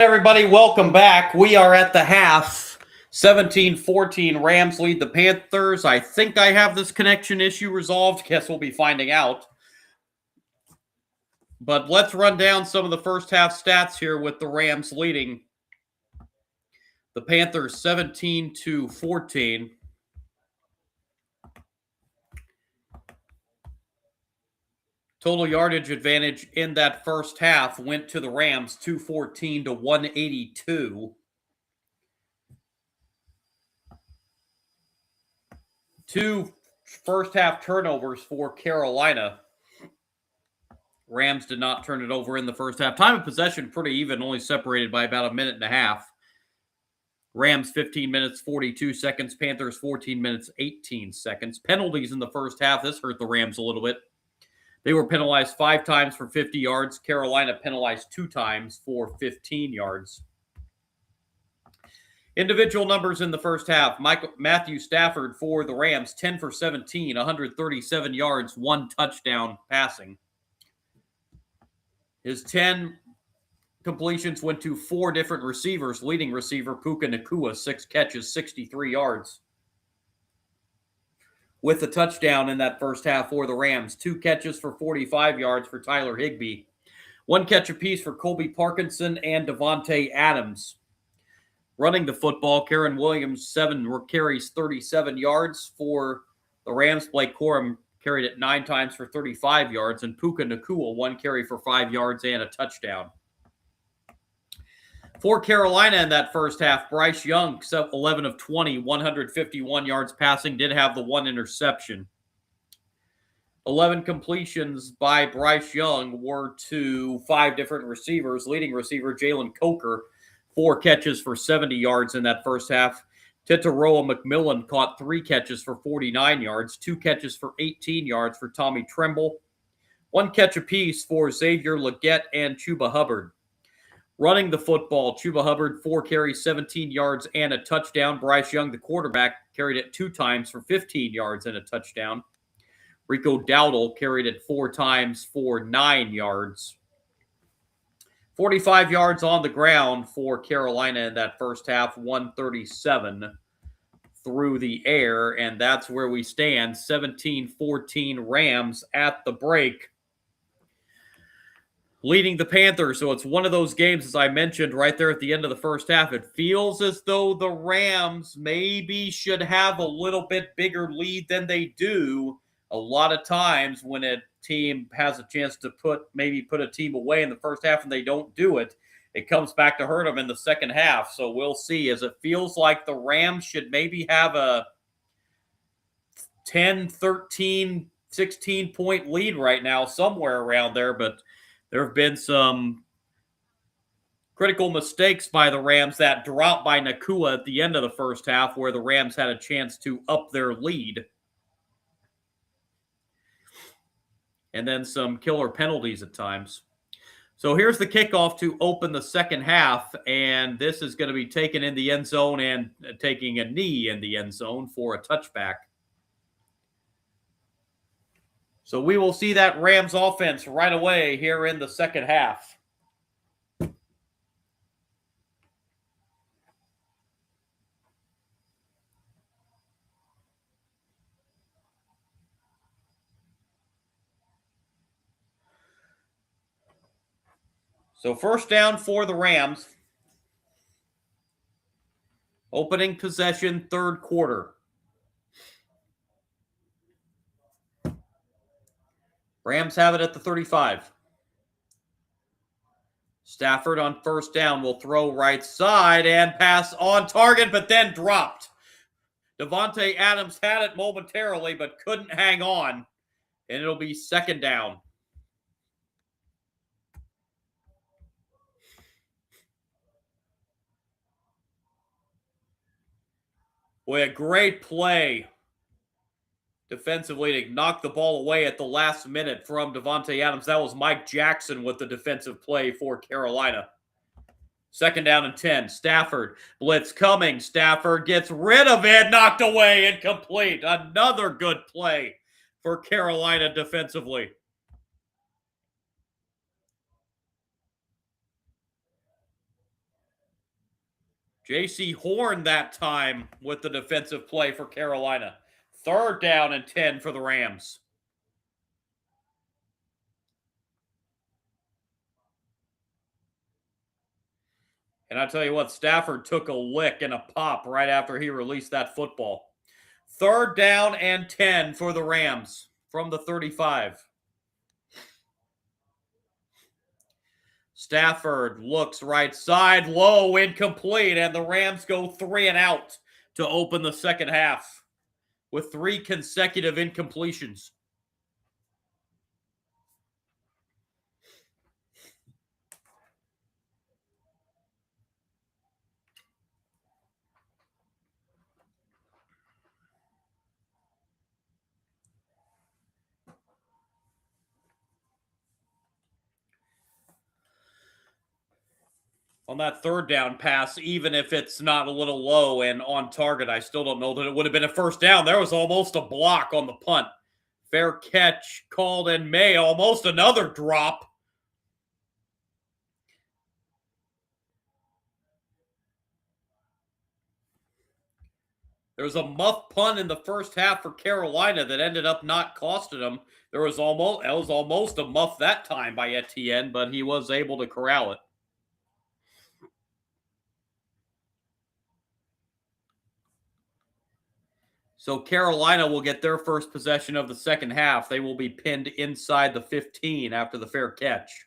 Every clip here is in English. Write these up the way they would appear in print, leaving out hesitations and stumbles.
Everybody, welcome back. We are at the half. 17-14 Rams lead the Panthers. I think I have this connection issue resolved. Guess we'll be finding out. But let's run down some of the first half stats here with the Rams leading the Panthers 17-14. Total yardage advantage in that first half went to the Rams, 214 to 182. Two first half turnovers for Carolina. Rams did not turn it over in the first half. Time of possession pretty even, only separated by about a minute and a half. Rams 15 minutes, 42 seconds. Panthers 14 minutes, 18 seconds. Penalties in the first half. This hurt the Rams a little bit. They were penalized 5 times for 50 yards. Carolina penalized 2 times for 15 yards. Individual numbers in the first half. Matthew Stafford for the Rams, 10 for 17, 137 yards, 1 touchdown passing. His 10 completions went to 4 different receivers. Leading receiver, Puka Nacua, 6 catches, 63 yards. With a touchdown in that first half for the Rams. 2 catches for 45 yards for Tyler Higbee. 1 catch apiece for Colby Parkinson and Davante Adams. Running the football, Karen Williams, 7 carries, 37 yards for the Rams. Blake Corum carried it 9 times for 35 yards. And Puka Nacua, 1 carry for 5 yards and a touchdown. For Carolina in that first half, Bryce Young, 11 of 20, 151 yards passing, did have the 1 interception. 11 completions by Bryce Young were to 5 different receivers. Leading receiver, Jalen Coker, 4 catches for 70 yards in that first half. Titaroa McMillan caught 3 catches for 49 yards, 2 catches for 18 yards for Tommy Tremble, 1 catch apiece for Xavier Legette and Chuba Hubbard. Running the football, Chuba Hubbard, 4 carries, 17 yards, and a touchdown. Bryce Young, the quarterback, carried it 2 times for 15 yards and a touchdown. Rico Dowdle carried it 4 times for 9 yards. 45 yards on the ground for Carolina in that first half, 137 through the air, and that's where we stand, 17-14 Rams at the break, leading the Panthers. So it's one of those games, as I mentioned right there at the end of the first half. It feels as though the Rams maybe should have a little bit bigger lead than they do. A lot of times when a team has a chance to put a team away in the first half and they don't do it, it comes back to hurt them in the second half. So we'll see, as it feels like the Rams should maybe have a 10, 13, 16-point lead right now, somewhere around there, but there have been some critical mistakes by the Rams. That drop by Nacua at the end of the first half where the Rams had a chance to up their lead. And then some killer penalties at times. So here's the kickoff to open the second half, and this is going to be taken in the end zone and taking a knee in the end zone for a touchback. So we will see that Rams offense right away here in the second half. So first down for the Rams. Opening possession, third quarter. Rams have it at the 35. Stafford on first down will throw right side and pass on target, but then dropped. Davante Adams had it momentarily, but couldn't hang on, and it'll be second down. Boy, a great play defensively to knock the ball away at the last minute from Davante Adams. That was Mike Jackson with the defensive play for Carolina. Second down and 10. Stafford. Blitz coming. Stafford gets rid of it. Knocked away. Incomplete. Another good play for Carolina defensively. J.C. Horn that time with the defensive play for Carolina. 3rd down and 10 for the Rams. And I tell you what, Stafford took a lick and a pop right after he released that football. 3rd down and 10 for the Rams from the 35. Stafford looks right side, low, incomplete, and the Rams go 3 and out to open the second half with 3 consecutive incompletions. On that 3rd down pass, even if it's not a little low and on target, I still don't know that it would have been a 1st down. There was almost a block on the punt. Fair catch called in May, almost another drop. There was a muff punt in the first half for Carolina that ended up not costing them. It was almost a muff that time by Etienne, but he was able to corral it. So Carolina will get their first possession of the second half. They will be pinned inside the 15 after the fair catch.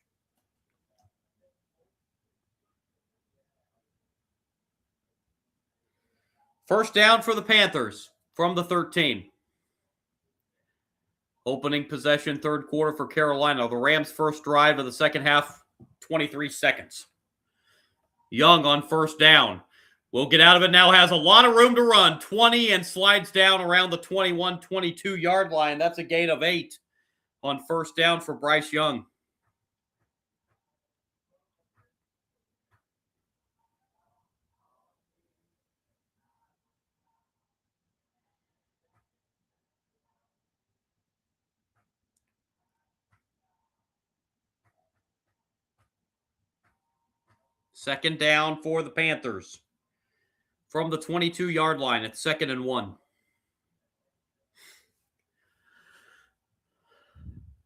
First down for the Panthers from the 13. Opening possession, 3rd quarter for Carolina. The Rams' first drive of the second half, 23 seconds. Young on 1st down. Will get out of it now, has a lot of room to run. 20 and slides down around the 21, 22-yard line. That's a gain of 8 on 1st down for Bryce Young. Second down for the Panthers. From the 22-yard line, it's 2nd and 1.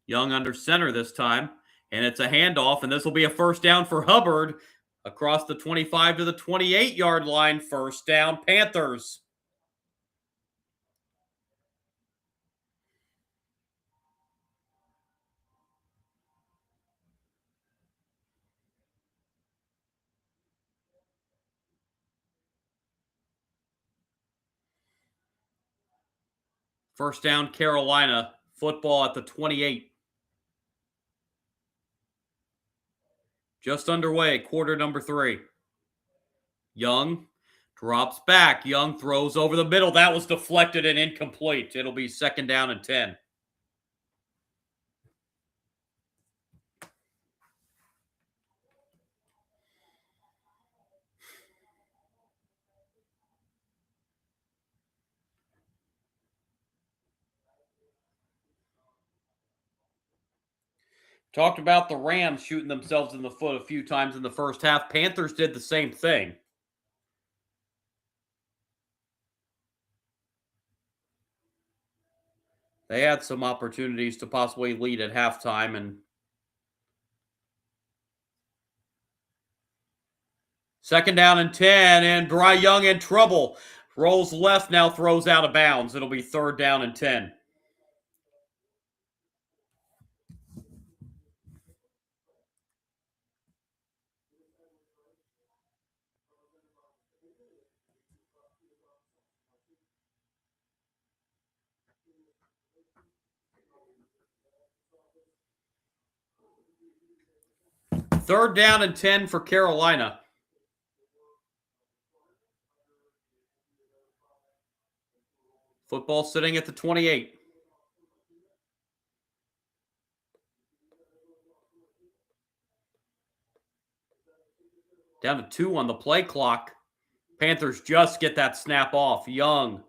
Young under center this time, and it's a handoff, and this will be a 1st down for Hubbard across the 25 to the 28-yard line. 1st down, Panthers. First down, Carolina. Football at the 28. Just underway, quarter number 3. Young drops back. Young throws over the middle. That was deflected and incomplete. It'll be 2nd down and 10. Talked about the Rams shooting themselves in the foot a few times in the first half. Panthers did the same thing. They had some opportunities to possibly lead at halftime, and 2nd down and 10, and Bryce Young in trouble. Rolls left, now throws out of bounds. It'll be 3rd down and 10. Third down and 10 for Carolina. Football sitting at the 28. Down to 2 on the play clock. Panthers just get that snap off. Young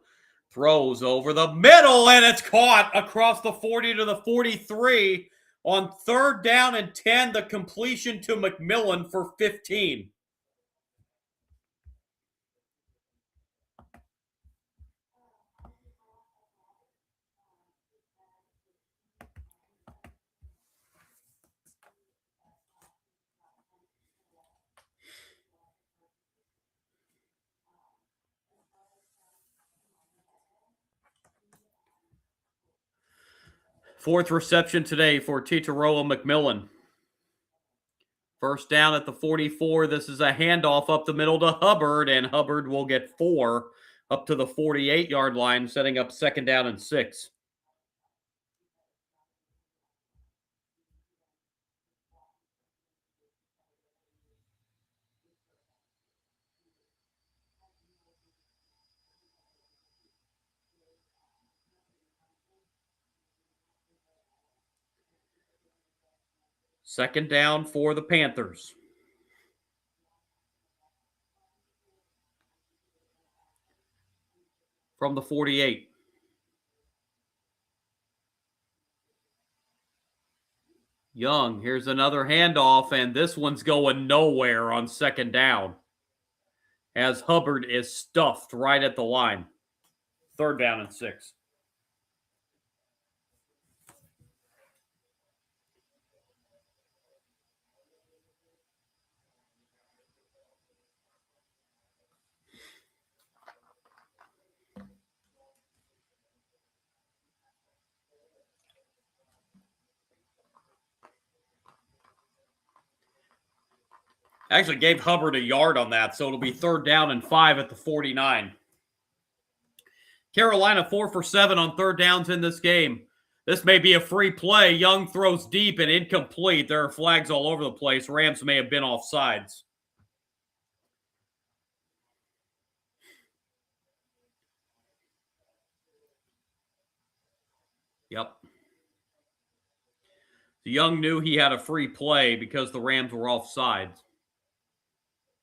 throws over the middle, and it's caught across the 40 to the 43. On 3rd down and 10, the completion to McMillan for 15. Fourth reception today for Titaroa McMillan. First down at the 44. This is a handoff up the middle to Hubbard, and Hubbard will get 4 up to the 48-yard line, setting up second down and 6. Second down for the Panthers. From the 48. Young, here's another handoff, and this one's going nowhere on second down, as Hubbard is stuffed right at the line. Third down and 6. Actually gave Hubbard a yard on that, so it'll be third down and 5 at the 49. Carolina 4 for 7 on third downs in this game. This may be a free play. Young throws deep and incomplete. There are flags all over the place. Rams may have been offsides. Yep. Young knew he had a free play because the Rams were offsides.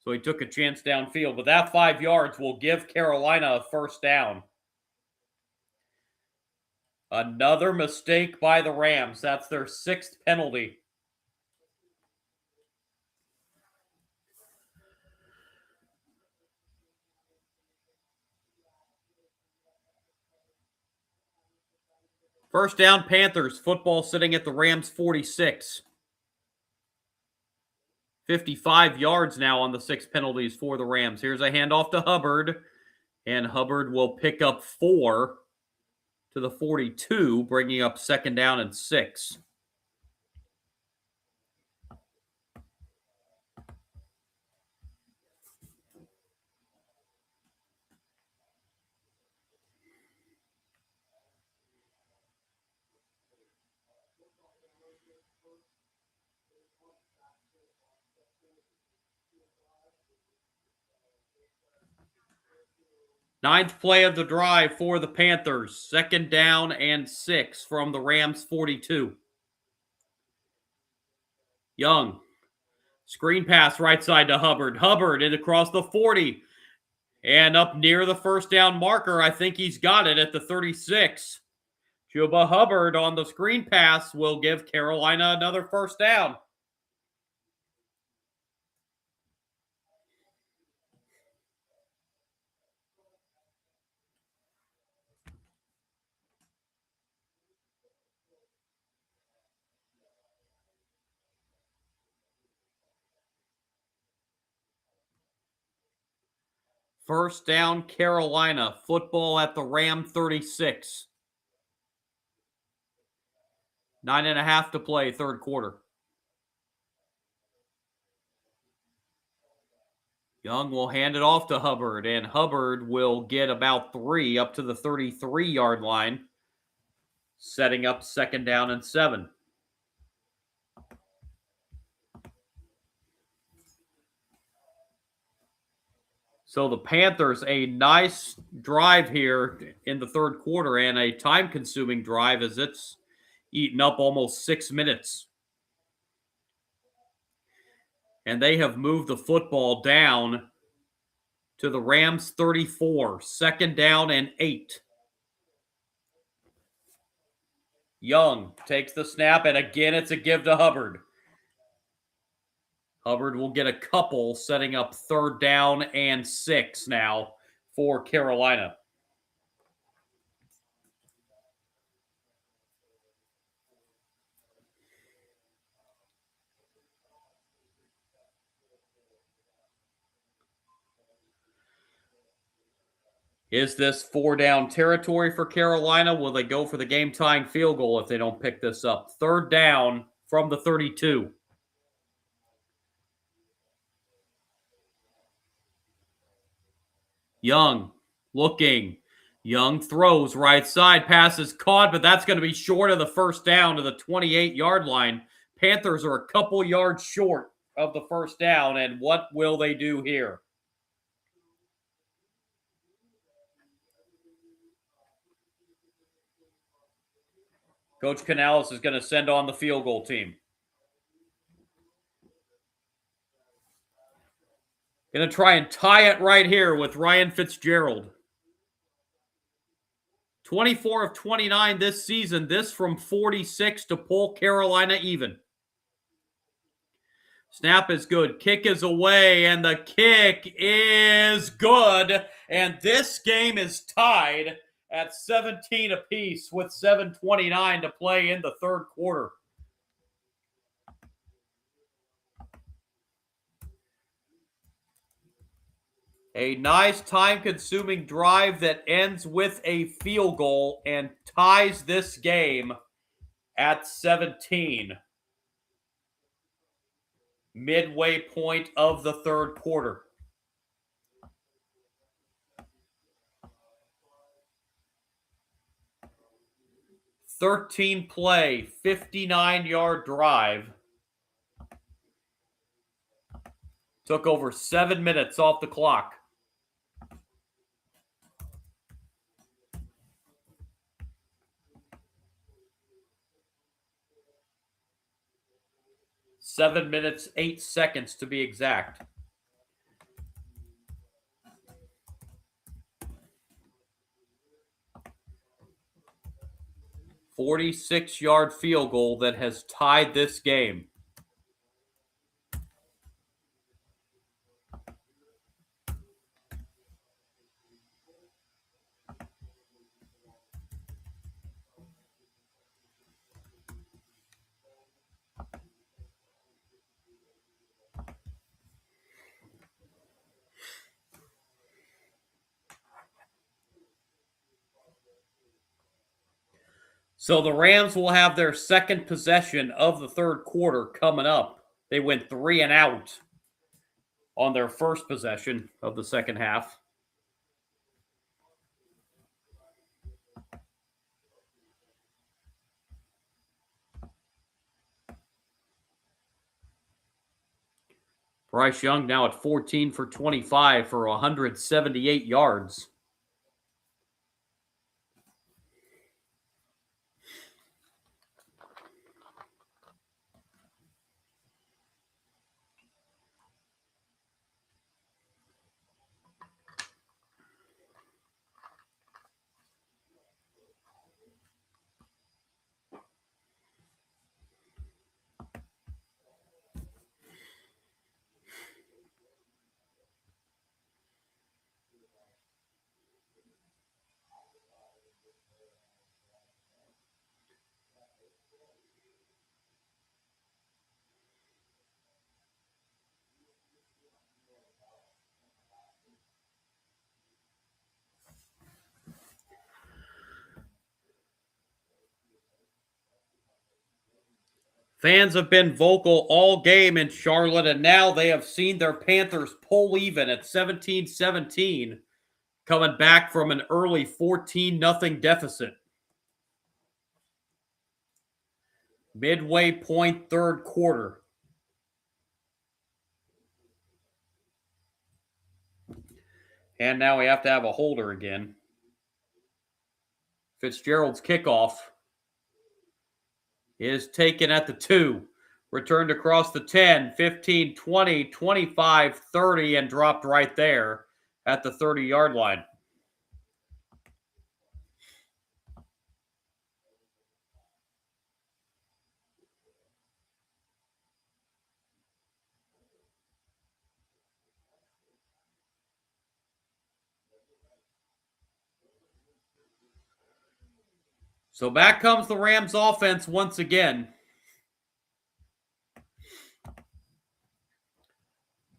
So he took a chance downfield. But that 5 yards will give Carolina a first down. Another mistake by the Rams. That's their 6th penalty. First down, Panthers. Football sitting at the Rams' 46. 55 yards now on the 6 penalties for the Rams. Here's a handoff to Hubbard, and Hubbard will pick up 4 to the 42, bringing up second down and 6. Ninth play of the drive for the Panthers. Second down and 6 from the Rams' 42. Young. Screen pass right side to Hubbard. Hubbard in across the 40. And up near the first down marker. I think he's got it at the 36. Chuba Hubbard on the screen pass will give Carolina another first down. First down, Carolina. Football at the Ram 36. 9.5 to play, third quarter. Young will hand it off to Hubbard, and Hubbard will get about 3 up to the 33-yard line, setting up second down and 7. So the Panthers, a nice drive here in the third quarter and a time-consuming drive as it's eaten up almost 6 minutes. And they have moved the football down to the Rams 34, second down and 8. Young takes the snap, and again it's a give to Hubbard. Hubbard will get a couple, setting up third down and 6 now for Carolina. Is this 4-down territory for Carolina? Will they go for the game-tying field goal if they don't pick this up? 3rd down from the 32. Young looking. Young throws right side. Pass is caught, but that's going to be short of the 1st down to the 28-yard line. Panthers are a couple yards short of the 1st down, and what will they do here? Coach Canales is going to send on the field goal team. Going to try and tie it right here with Ryan Fitzgerald. 24 of 29 this season. This from 46 to pull Carolina even. Snap is good. Kick is away, and the kick is good. And this game is tied at 17 apiece with 7:29 to play in the 3rd quarter. A nice time-consuming drive that ends with a field goal and ties this game at 17. Midway point of the 3rd quarter. (13-play, 59-yard drive. Took over 7 minutes off the clock. (7 minutes, 8 seconds to be exact. (46-yard field goal that has tied this game. So the Rams will have their second possession of the 3rd quarter coming up. They went 3 and out on their first possession of the second half. Bryce Young now at 14 for 25 for 178 yards. Fans have been vocal all game in Charlotte, and now they have seen their Panthers pull even at 17-17, coming back from an early 14-0 deficit. Midway point, 3rd quarter. And now we have to have a holder again. Fitzgerald's kickoff is taken at the 2. Returned across the 10, 15, 20, 25, 30, and dropped right there at the 30-yard line. So back comes the Rams offense once again.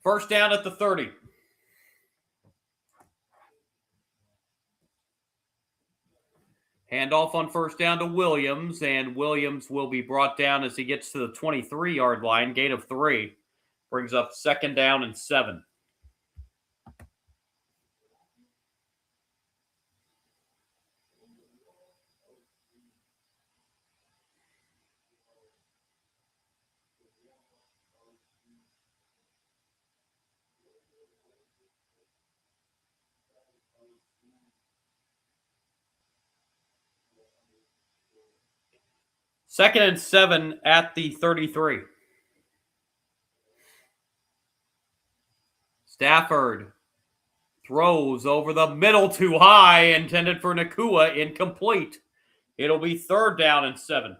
First down at the 30. Handoff on first down to Williams, and Williams will be brought down as he gets to the 23-yard line, gain of 3. Brings up 2nd down and 7. Second and 7 at the 33. Stafford throws over the middle too high, intended for Nakua, incomplete. It'll be 3rd down and 7.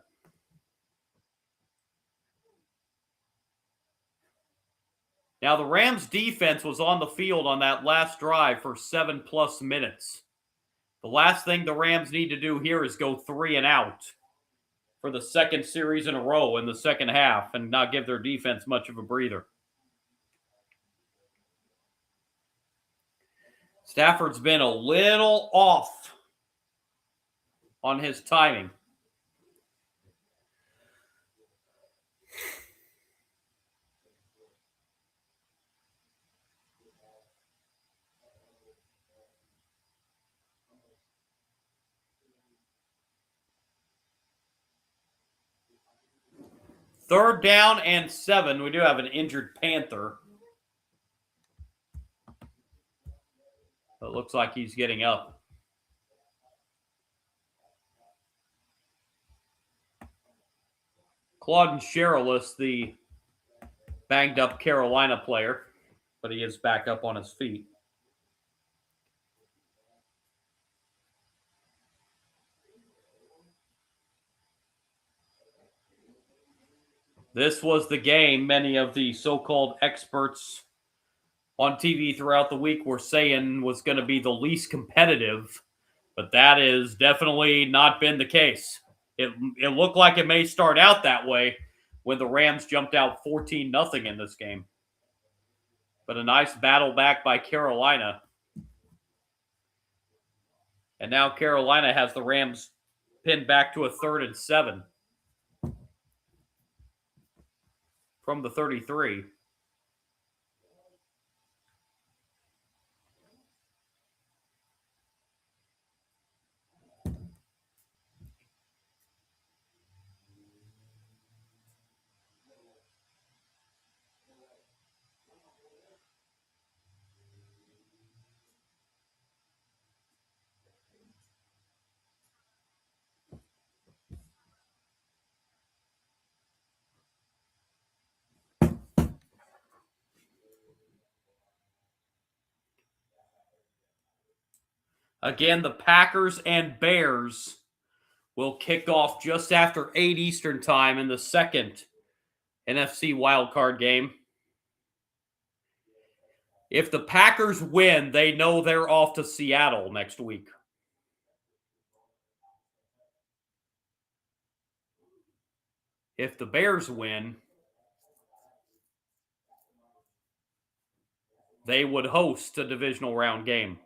Now, the Rams defense was on the field on that last drive for 7+ minutes. The last thing the Rams need to do here is go 3 and out for the second series in a row in the second half and not give their defense much of a breather. Stafford's been a little off on his timing. Third down and 7. We do have an injured Panther. It looks like he's getting up. Claude Sherilis, the banged up Carolina player, but he is back up on his feet. This was the game many of the so-called experts on TV throughout the week were saying was going to be the least competitive, but that has definitely not been the case. It looked like it may start out that way when the Rams jumped out 14-0 in this game. But a nice battle back by Carolina. And now Carolina has the Rams pinned back to a 3rd and 7 from the 33. Again, the Packers and Bears will kick off just after 8 Eastern time in the second NFC Wild Card game. If the Packers win, they know they're off to Seattle next week. If the Bears win, they would host a divisional round game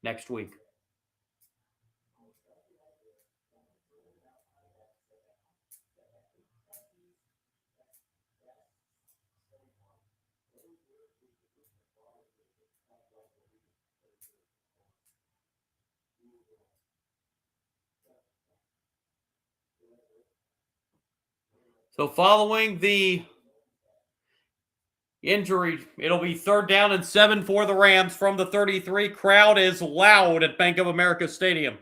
next week. So following the injury, it'll be 3rd down and 7 for the Rams from the 33. Crowd is loud at Bank of America Stadium.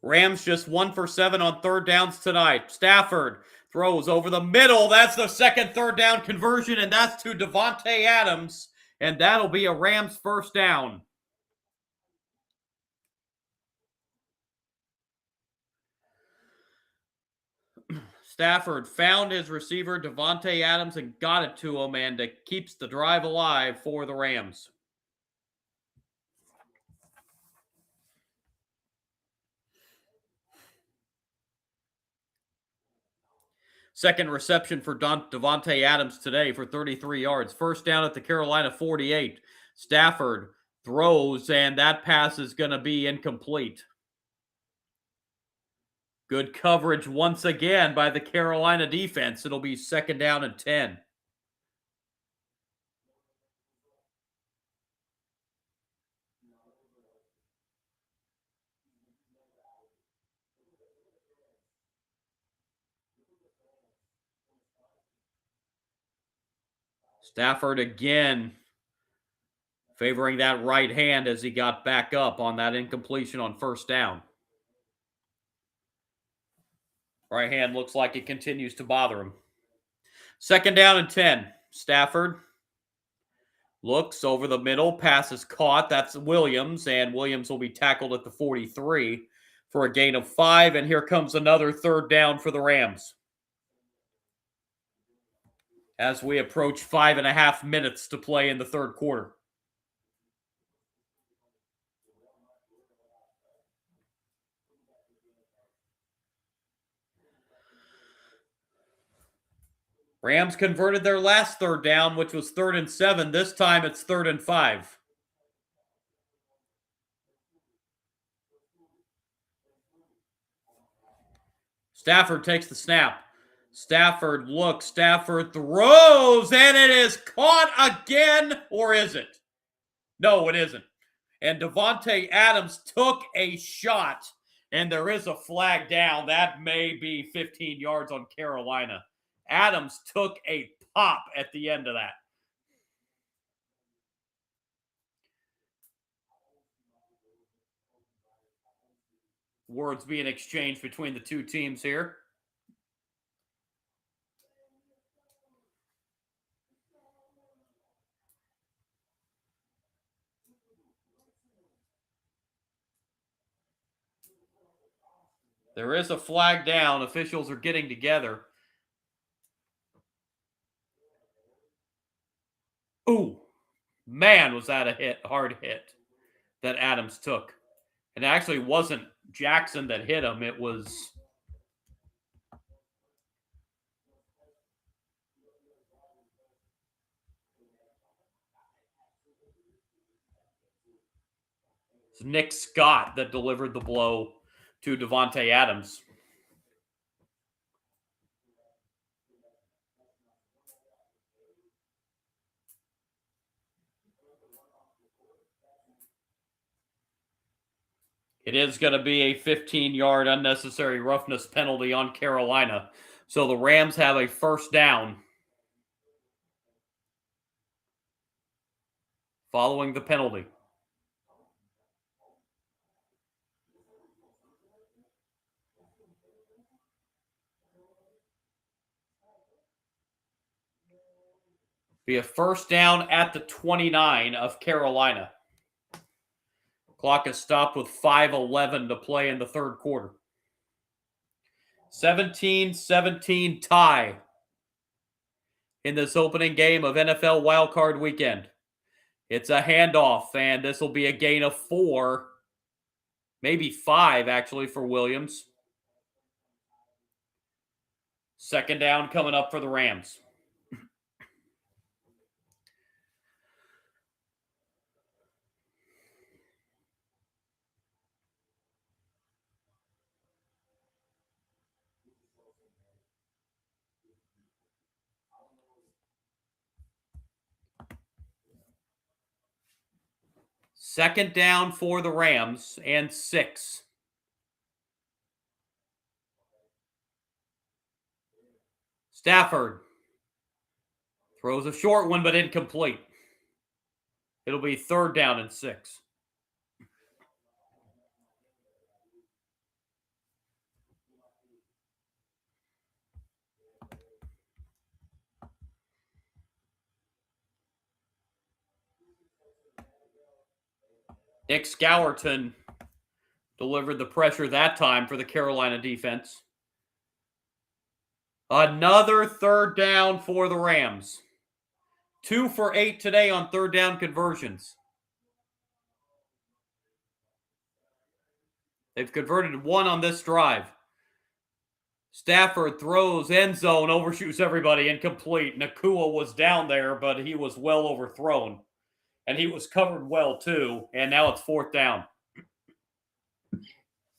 Rams just 1 for 7 on 3rd downs tonight. Stafford throws over the middle. That's the second 3rd down conversion, and that's to Davante Adams, and that'll be a Rams 1st down. Stafford found his receiver, Davante Adams, and got it to him, and it keeps the drive alive for the Rams. Second reception for Davante Adams today for 33 yards. First down at the Carolina 48. Stafford throws, and that pass is going to be incomplete. Good coverage once again by the Carolina defense. It'll be 2nd down and 10. Stafford again favoring that right hand as he got back up on that incompletion on 1st down. Right hand looks like it continues to bother him. 2nd down and 10. Stafford looks over the middle. Pass is caught. That's Williams, and Williams will be tackled at the 43 for a gain of 5. And here comes another 3rd down for the Rams as we approach 5.5 minutes to play in the 3rd quarter. Rams converted their last 3rd down, which was 3rd and 7. This time it's 3rd and 5. Stafford takes the snap. Stafford looks. Stafford throws, and it is caught again, or is it? No, it isn't. And Davante Adams took a shot, and there is a flag down. That may be 15 yards on Carolina. Adams took a pop at the end of that. Words being exchanged between the two teams here. There is a flag down. Officials are getting together. Ooh, man, was that a hard hit that Adams took. And it actually wasn't Jackson that hit him. It was Nick Scott that delivered the blow to Davante Adams. It is going to be a 15-yard unnecessary roughness penalty on Carolina. So the Rams have a 1st down following the penalty. Be a 1st down at the 29 of Carolina. Clock is stopped with 5:11 to play in the 3rd quarter. 17-17 tie in this opening game of NFL Wild Card weekend. It's a handoff, and this will be a gain of 4, maybe 5 actually for Williams. 2nd down coming up for the Rams. Second down for the Rams and 6. Stafford throws a short one, but incomplete. It'll be 3rd down and 6. Nick Scourton delivered the pressure that time for the Carolina defense. Another 3rd down for the Rams. 2 for 8 today on 3rd down conversions. They've converted 1 on this drive. Stafford throws end zone, overshoots everybody, incomplete. Nakua was down there, but he was well overthrown. And he was covered well, too. And now it's 4th down.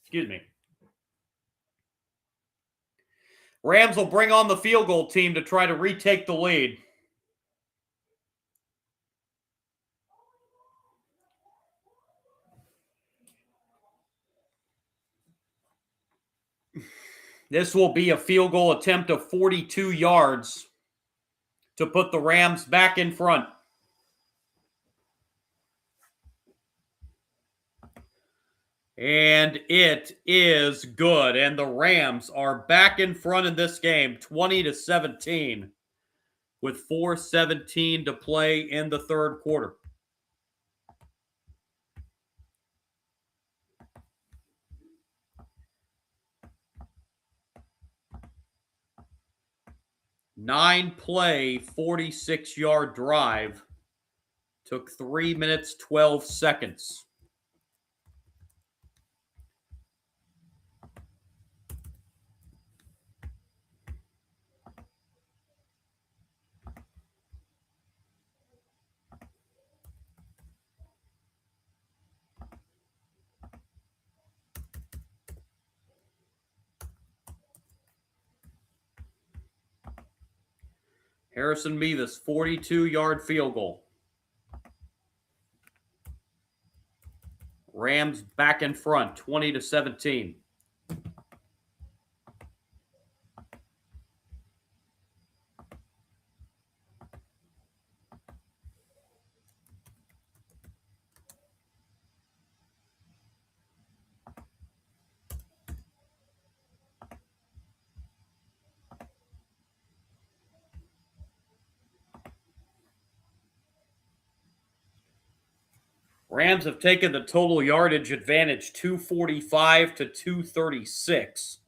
Excuse me. Rams will bring on the field goal team to try to retake the lead. This will be a field goal attempt of 42 yards to put the Rams back in front. And it is good. And the Rams are back in front in this game, 20-17, with 4:17 to play in the third quarter. Nine-play, 46-yard drive. Took 3 minutes, 12 seconds. Harrison Mevis, 42-yard field goal. Rams back in front, 20-17. Rams have taken the total yardage advantage, 245 to 236.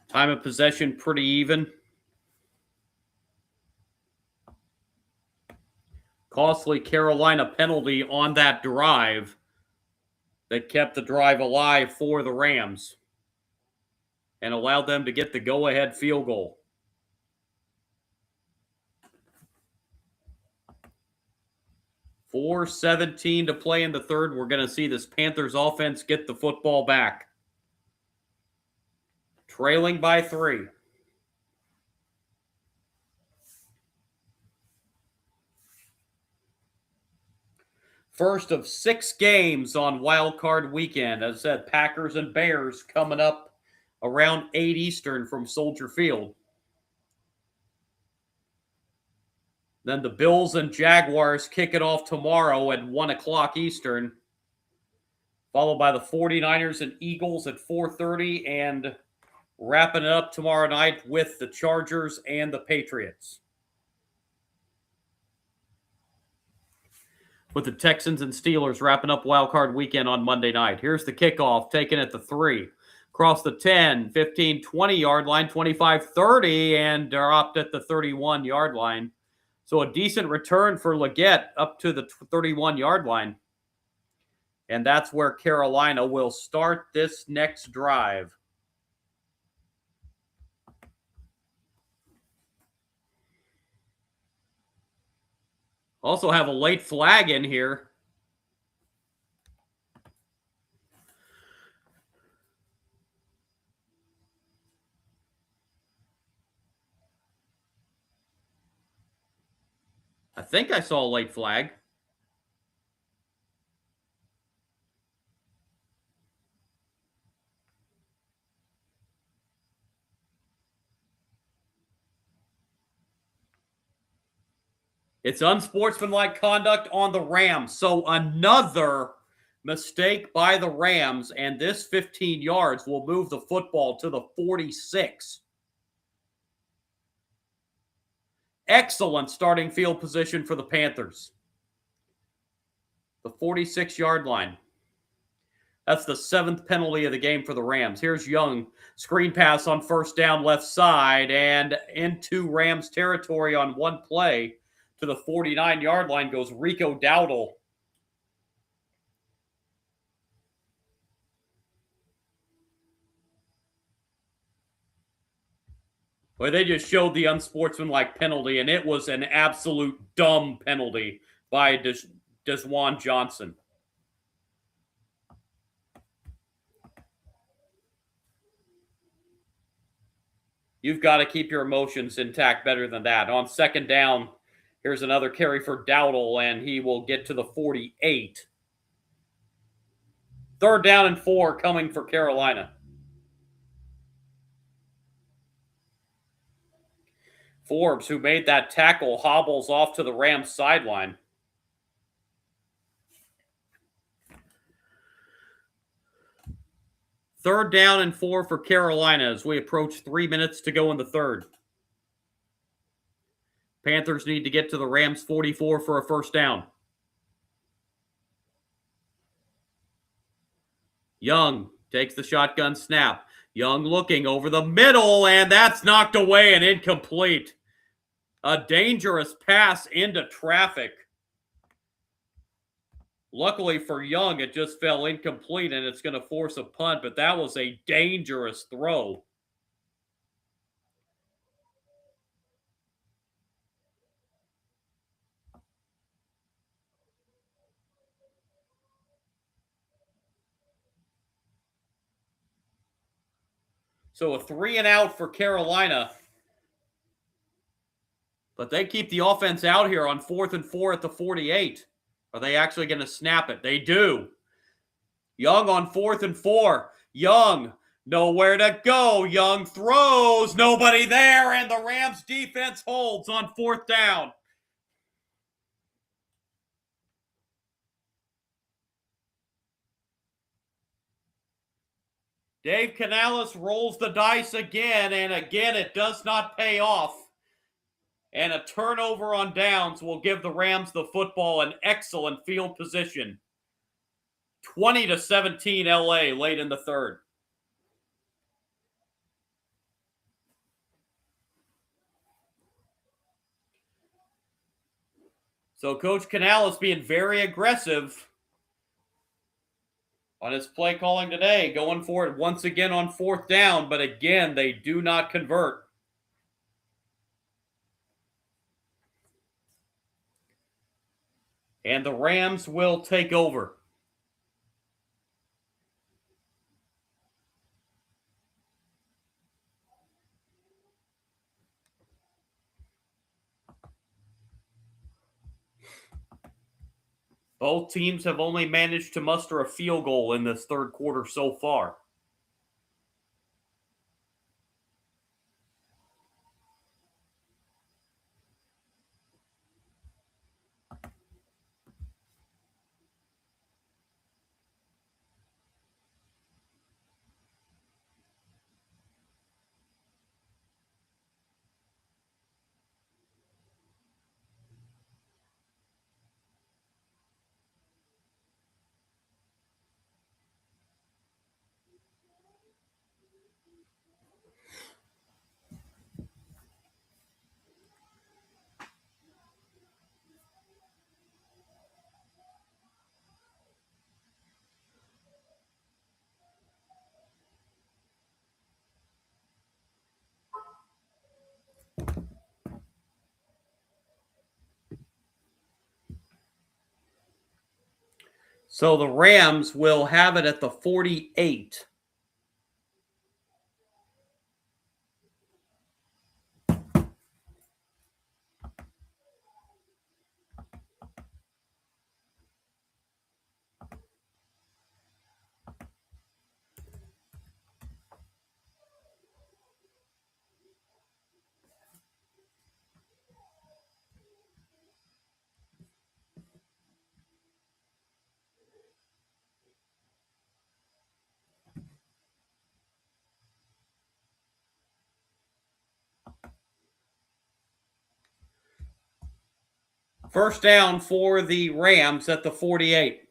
Time of possession pretty even. Costly Carolina penalty on that drive that kept the drive alive for the Rams and allowed them to get the go-ahead field goal. .4:17 to play in the third. We're going to see this Panthers offense get the football back. Trailing by 3. First of 6 games on Wild Card weekend. As I said, Packers and Bears coming up around 8 Eastern from Soldier Field. Then the Bills and Jaguars kick it off tomorrow at 1 o'clock Eastern, followed by the 49ers and Eagles at 4:30, and wrapping it up tomorrow night with the Chargers and the Patriots. With the Texans and Steelers wrapping up Wild Card weekend on Monday night. Here's the kickoff, taken at the 3. Across the 10, 15, 20-yard line, 25, 30, and dropped at the 31-yard line. So a decent return for Leggett up to the 31-yard line. And that's where Carolina will start this next drive. Also have a late flag in here. I think I saw a late flag. It's unsportsmanlike conduct on the Rams. So another mistake by the Rams, and this 15 yards will move the football to the 46. Excellent starting field position for the Panthers. The 46-yard line. That's the 7th penalty of the game for the Rams. Here's Young. Screen pass on first down left side and into Rams territory on one play. To the 49-yard line goes Rico Dowdle. Well, they just showed the unsportsmanlike penalty, and it was an absolute dumb penalty by Desjuan Johnson. You've got to keep your emotions intact better than that. On second down, here's another carry for Dowdle, and he will get to the 48. Third down and 4 coming for Carolina. Forbes, who made that tackle, hobbles off to the Rams sideline. Third down and 4 for Carolina as we approach 3 minutes to go in the third. Panthers need to get to the Rams 44 for a first down. Young takes the shotgun snap. Young looking over the middle, and that's knocked away and incomplete. A dangerous pass into traffic. Luckily for Young, it just fell incomplete, and it's going to force a punt, but that was a dangerous throw. So a 3 and out for Carolina. But they keep the offense out here on 4th and 4 at the 48. Are they actually going to snap it? They do. Young on 4th and 4. Young, nowhere to go. Young throws. Nobody there, and the Rams defense holds on 4th down. Dave Canales rolls the dice again, and again it does not pay off. And a turnover on downs will give the Rams the football in excellent field position. 20-17 LA late in the third. So Coach Canales being very aggressive on his play calling today, going for it once again on 4th down, but again, they do not convert. And the Rams will take over. Both teams have only managed to muster a field goal in this third quarter so far. So the Rams will have it at the 48. First down for the Rams at the 48.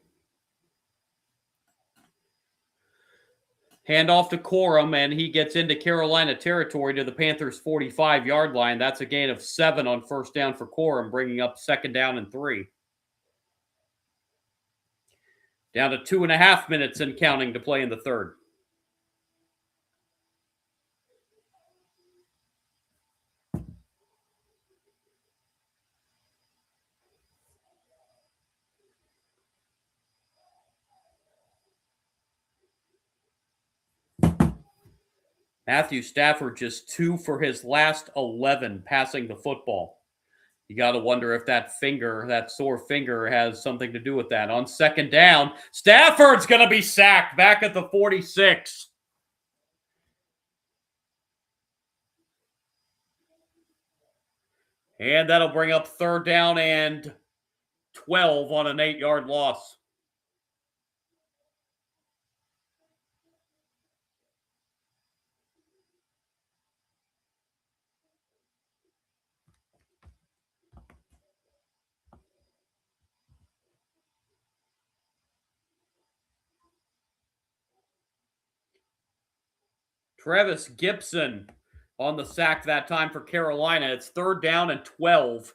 Hand off to Corum, and he gets into Carolina territory to the Panthers' 45-yard line. That's a gain of 7 on first down for Corum, bringing up second down and 3. Down to 2.5 minutes and counting to play in the third. Matthew Stafford just 2 for his last 11 passing the football. You got to wonder if that sore finger, has something to do with that. On second down, Stafford's going to be sacked back at the 46. And that'll bring up third down and 12 on an 8-yard loss. Travis Gibson on the sack that time for Carolina. It's third down and 12.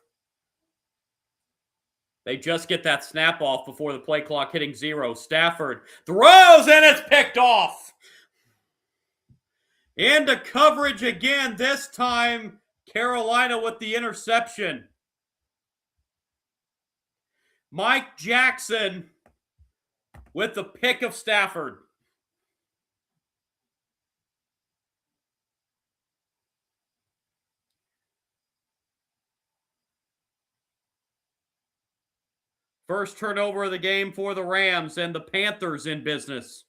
They just get that snap off before the play clock hitting 0. Stafford throws and it's picked off. Into coverage again. This time, Carolina with the interception. Mike Jackson with the pick of Stafford. First turnover of the game for the Rams, and the Panthers in business.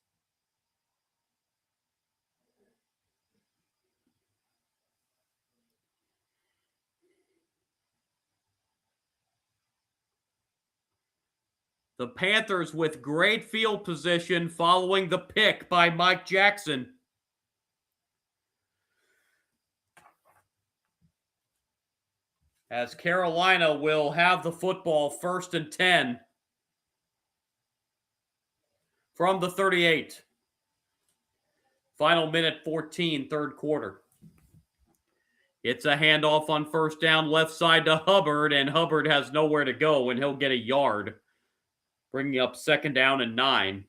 The Panthers with great field position following the pick by Mike Jackson. As Carolina will have the football first and 10 from the 38. Final minute 14, third quarter. It's a handoff on first down, left side to Hubbard, and Hubbard has nowhere to go, and he'll get a yard, bringing up second down and 9,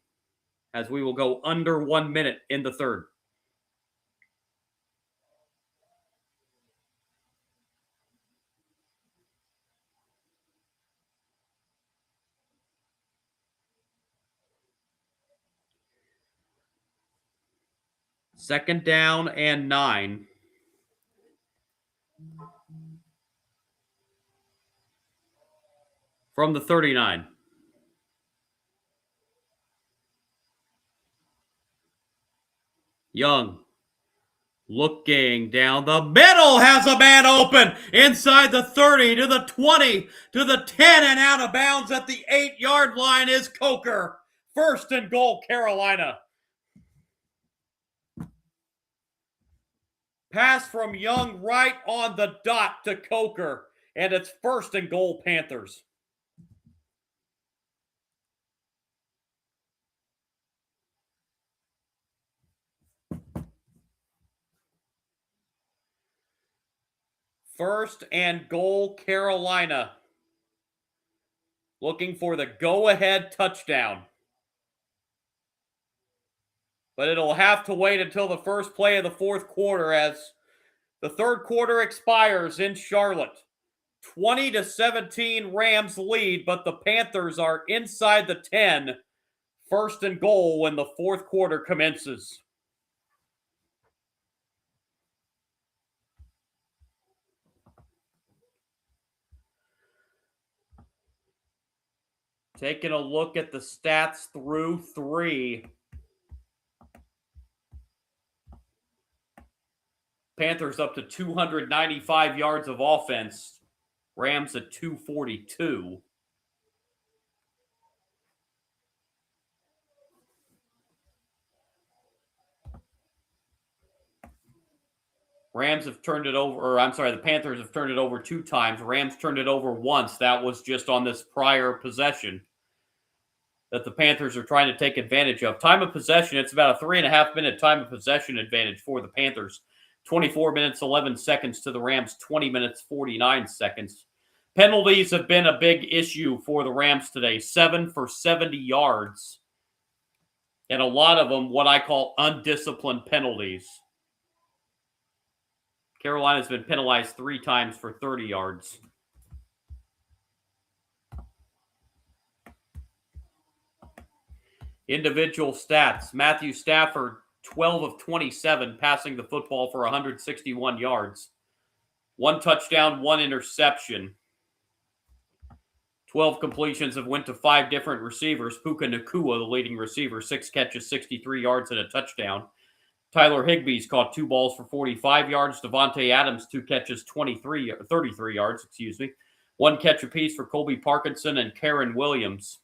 as we will go under 1 minute in the third. Second down and 9. From the 39. Young looking down the middle, has a man open inside the 30 to the 20 to the 10 and out of bounds at the 8-yard line is Coker. First and goal, Carolina. Pass from Young right on the dot to Coker, and it's first and goal, Panthers. First and goal, Carolina. Looking for the go-ahead touchdown. But it'll have to wait until the first play of the fourth quarter as the third quarter expires in Charlotte. 20-17 Rams lead, but the Panthers are inside the 10. First and goal when the fourth quarter commences. Taking a look at the stats through 3. Panthers up to 295 yards of offense. Rams at 242. The Panthers have turned it over 2 times. Rams turned it over once. That was just on this prior possession that the Panthers are trying to take advantage of. Time of possession, it's about a 3.5 minute time of possession advantage for the Panthers. 24 minutes, 11 seconds to the Rams, 20 minutes, 49 seconds. Penalties have been a big issue for the Rams today. 7 for 70 yards. And a lot of them, what I call undisciplined penalties. Carolina's been penalized 3 times for 30 yards. Individual stats. Matthew Stafford, 12 of 27, passing the football for 161 yards. 1 touchdown, 1 interception. 12 completions have went to 5 different receivers. Puka Nacua, the leading receiver, 6 catches, 63 yards, and a touchdown. Tyler Higbee's caught 2 balls for 45 yards. Devontae Adams, 2 catches, 33 yards, 1 catch apiece for Colby Parkinson and Karen Williams.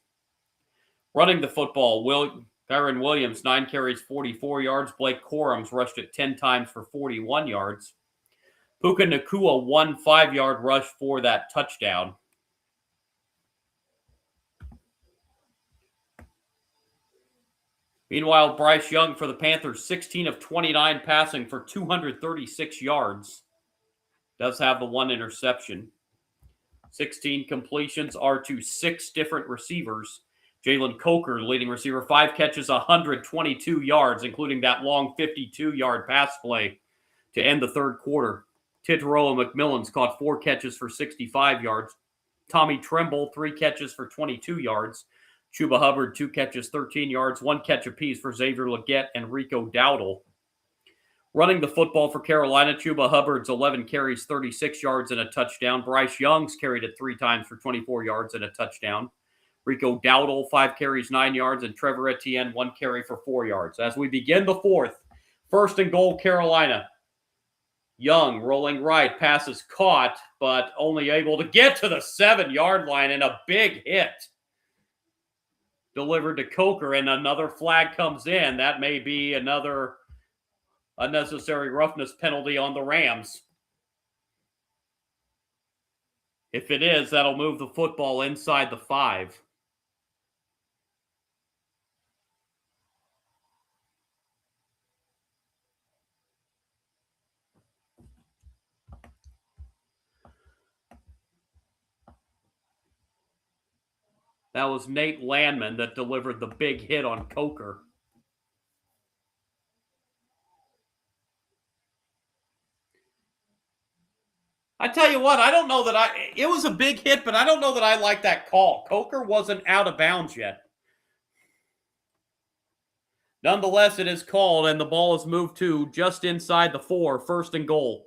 Running the football, Karen Williams, 9 carries, 44 yards. Blake Corums rushed it 10 times for 41 yards. Puka Nacua, 1 5-yard rush for that touchdown. Meanwhile, Bryce Young for the Panthers, 16 of 29 passing for 236 yards. Does have the 1 interception. 16 completions are to 6 different receivers. Jalen Coker, leading receiver, 5 catches, 122 yards, including that long 52-yard pass play to end the third quarter. Titaroa McMillan's caught 4 catches for 65 yards. Tommy Tremble, 3 catches for 22 yards. Chuba Hubbard, 2 catches, 13 yards, 1 catch apiece for Xavier Leggett and Rico Dowdle. Running the football for Carolina, Chuba Hubbard's 11 carries, 36 yards, and a touchdown. Bryce Young's carried it 3 times for 24 yards and a touchdown. Rico Dowdle, 5 carries, 9 yards, and Trevor Etienne, 1 carry for 4 yards. As we begin the fourth, 1st and goal, Carolina. Young rolling right, pass is caught, but only able to get to the 7-yard line, and a big hit delivered to Coker, and another flag comes in. That may be another unnecessary roughness penalty on the Rams. If it is, that'll move the football inside the 5. That was Nate Landman that delivered the big hit on Coker. I tell you what, I don't know that it was a big hit, but I don't know that I like that call. Coker wasn't out of bounds yet. Nonetheless, it is called, and the ball is moved to just inside the 4, 1st and goal.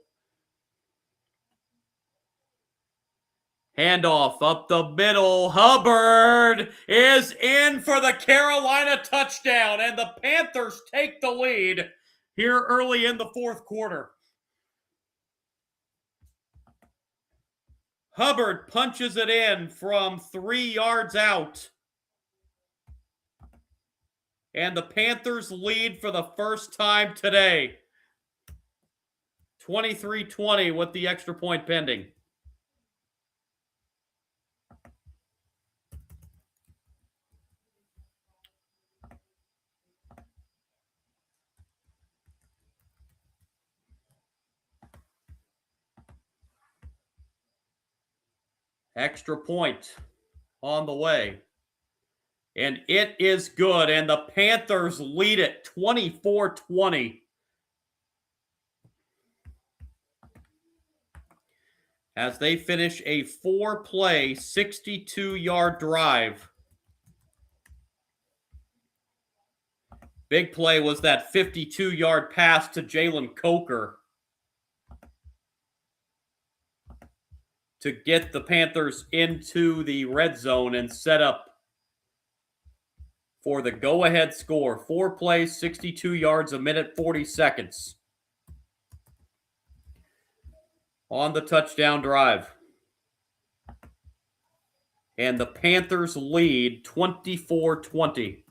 Handoff up the middle. Hubbard is in for the Carolina touchdown, and the Panthers take the lead here early in the 4th quarter. Hubbard punches it in from 3 yards out. And the Panthers lead for the first time today. 23-20 with the extra point pending. Extra point on the way. And it is good. And the Panthers lead it 24-20. As they finish a 4-play, 62-yard drive. Big play was that 52-yard pass to Jalen Coker to get the Panthers into the red zone and set up for the go-ahead score. 4 plays, 62 yards, 1minute 40 seconds on the touchdown drive. And the Panthers lead 24-20.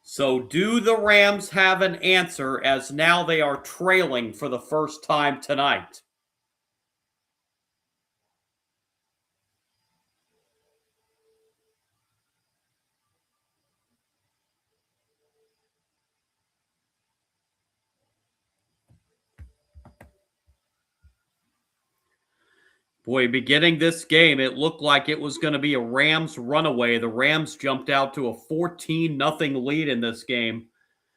So do the Rams have an answer, as now they are trailing for the first time tonight? Boy, beginning this game, it looked like it was going to be a Rams runaway. The Rams jumped out to a 14-0 lead in this game.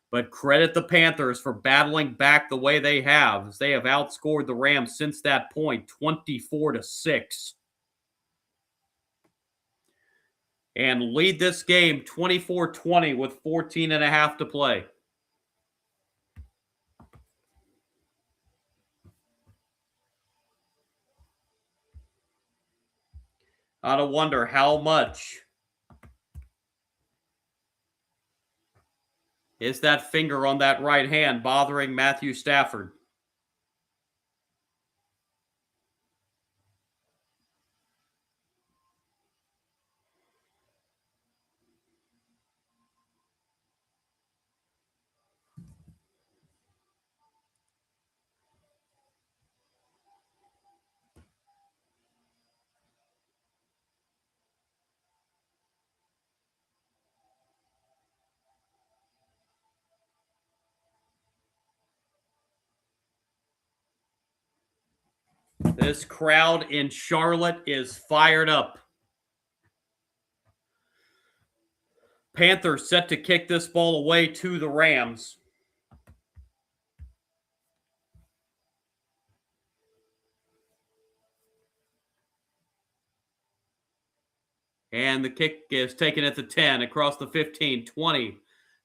But credit the Panthers for battling back the way they have, as they have outscored the Rams since that point, 24-6. And lead this game 24-20 with 14 and a half to play. Gotta wonder how much is that finger on that right hand bothering Matthew Stafford. This crowd in Charlotte is fired up. Panthers set to kick this ball away to the Rams. And the kick is taken at the 10, across the 15, 20,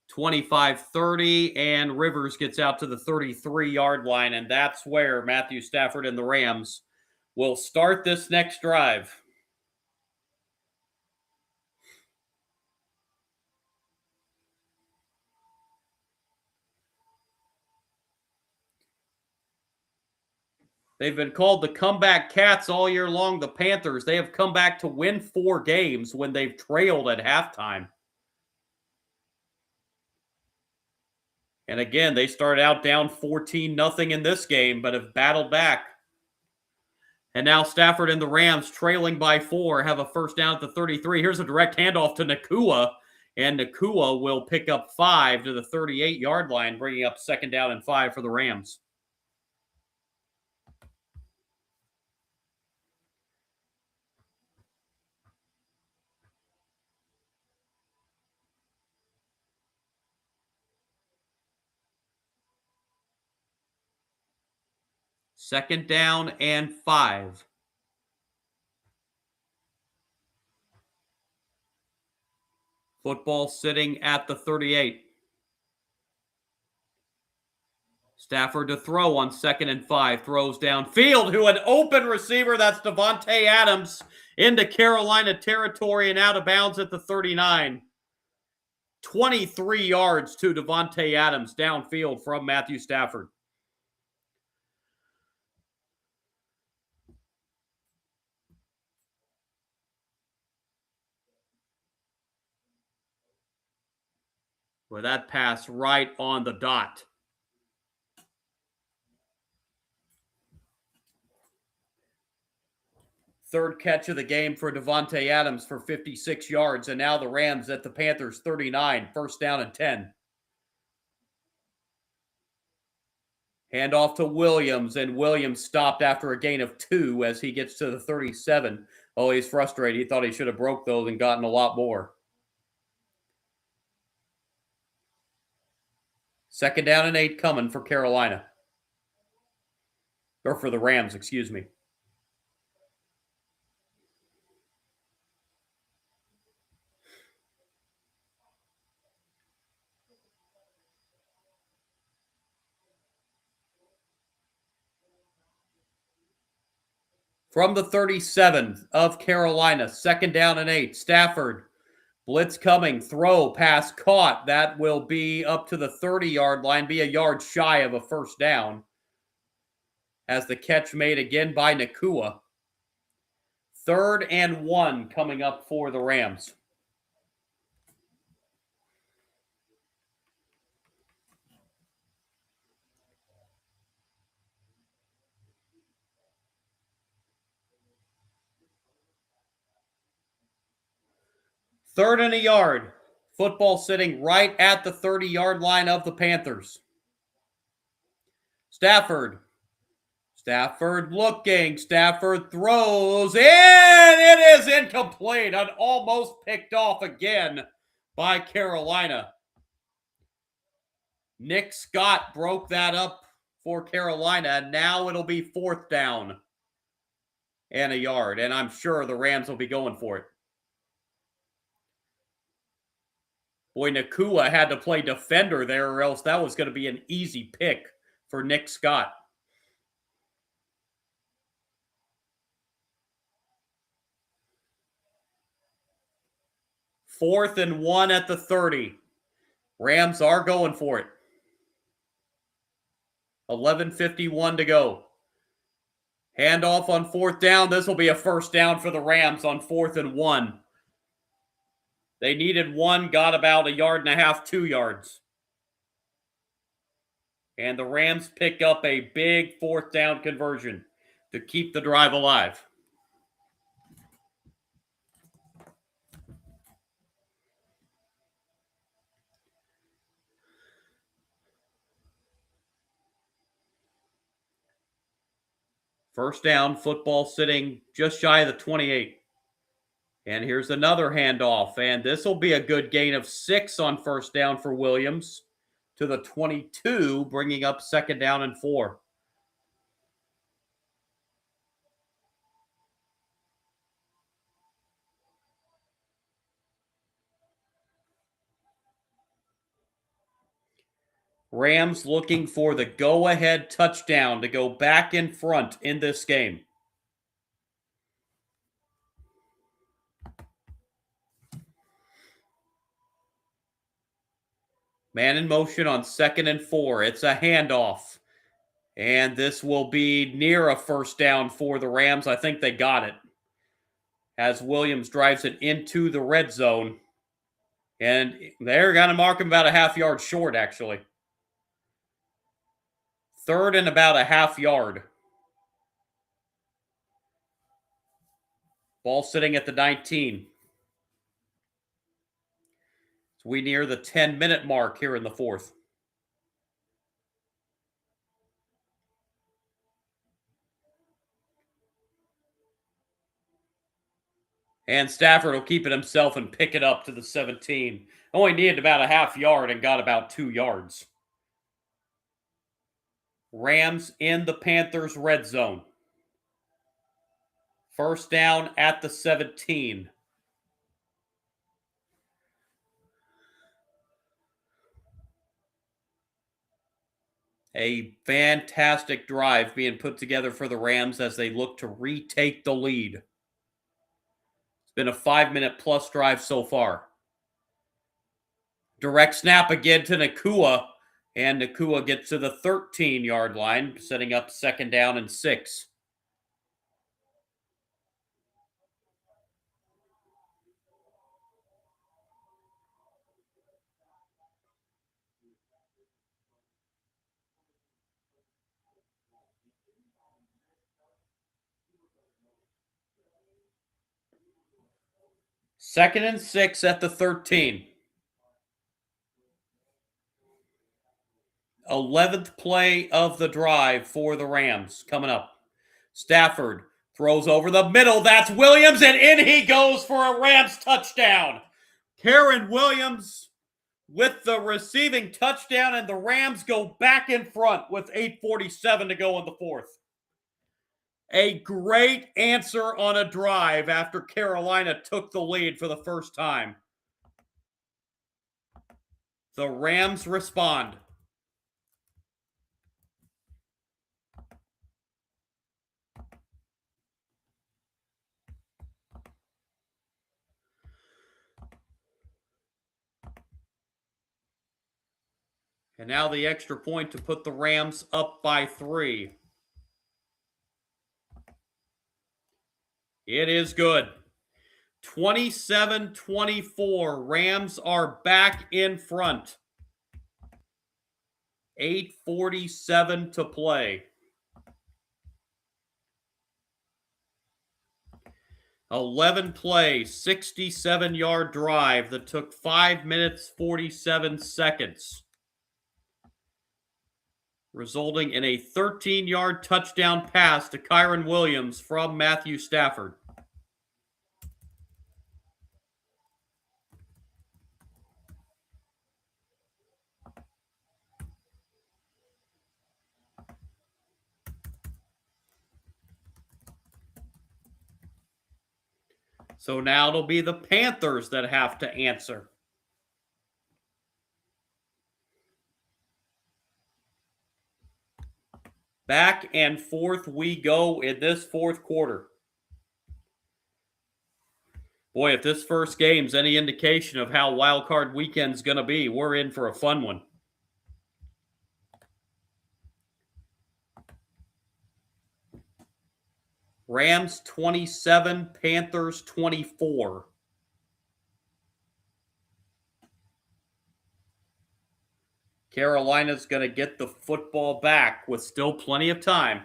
25, 30, and Rivers gets out to the 33-yard line, and that's where Matthew Stafford and the Rams will start this next drive. They've been called the comeback cats all year long, the Panthers. They have come back to win 4 games when they've trailed at halftime. And again, they started out down 14-0 in this game, but have battled back. And now Stafford and the Rams, trailing by 4, have a first down at the 33. Here's a direct handoff to Nacua, and Nacua will pick up 5 to the 38-yard line, bringing up second down and 5 for the Rams. Second down and 5. Football sitting at the 38. Stafford to throw on 2nd and 5. Throws downfield to an open receiver. That's Davante Adams into Carolina territory and out of bounds at the 39. 23 yards to Davante Adams downfield from Matthew Stafford. With that pass right on the dot. Third catch of the game for Davante Adams for 56 yards, and now the Rams at the Panthers 39, first down and 10. Handoff to Williams, and Williams stopped after a gain of 2 as he gets to the 37. Oh, he's frustrated. He thought he should have broke those and gotten a lot more. Second down and 8 coming for Carolina. Or for the Rams, excuse me. From the 37 of Carolina, second down and 8. Stafford, blitz coming, throw, pass caught. That will be up to the 30-yard line, be a yard shy of a first down. As the catch made again by Nacua. 3rd and 1 coming up for the Rams. Third and a yard. Football sitting right at the 30-yard line of the Panthers. Stafford Stafford looking. Stafford throws in. It is incomplete. And almost picked off again by Carolina. Nick Scott broke that up for Carolina. Now it'll be 4th down and a yard. And I'm sure the Rams will be going for it. Boy, Nakua had to play defender there, or else that was going to be an easy pick for Nick Scott. Fourth and 1 at the 30. Rams are going for it. 11:51 to go. Handoff on 4th down. This will be a 1st down for the Rams on 4th and 1. They needed 1, got about 1.5 yards, 2 yards. And the Rams pick up a big 4th down conversion to keep the drive alive. First down, football sitting just shy of the 28. And here's another handoff. And this will be a good gain of 6 on 1st down for Williams to the 22, bringing up 2nd down and 4. Rams looking for the go-ahead touchdown to go back in front in this game. Man in motion on 2nd and 4. It's a handoff. And this will be near a 1st down for the Rams. I think they got it. As Williams drives it into the red zone. And they're going to mark him about a 1/2 yard short, actually. 3rd and about a 1/2 yard. Ball sitting at the 19. So we near the 10-minute mark here in the 4th. And Stafford will keep it himself and pick it up to the 17. Only needed about a 1/2 yard and got about 2 yards. Rams in the Panthers red zone. 1st down at the 17. A fantastic drive being put together for the Rams as they look to retake the lead. It's been a 5-minute plus drive so far. Direct snap again to Nakua. And Nakua gets to the 13-yard line, setting up 2nd down and 6. Second and 6 at the 13. 11th play of the drive for the Rams coming up. Stafford throws over the middle. That's Williams, and in he goes for a Rams touchdown. Karen Williams with the receiving touchdown, and the Rams go back in front with 8:47 to go in the 4th. A great answer on a drive after Carolina took the lead for the first time. The Rams respond. And now the extra point to put the Rams up by 3. It is good. 27-24. Rams are back in front. 8:47 to play. 11 play, 67-yard drive that took 5 minutes, 47 seconds. resulting in a 13-yard touchdown pass to Kyron Williams from Matthew Stafford. So now it'll be the Panthers that have to answer. Back and forth we go in this fourth quarter. Boy, if this first game's any indication of how Wild Card Weekend's going to be, we're in for a fun one. Rams 27, Panthers 24. Carolina's going to get the football back with still plenty of time.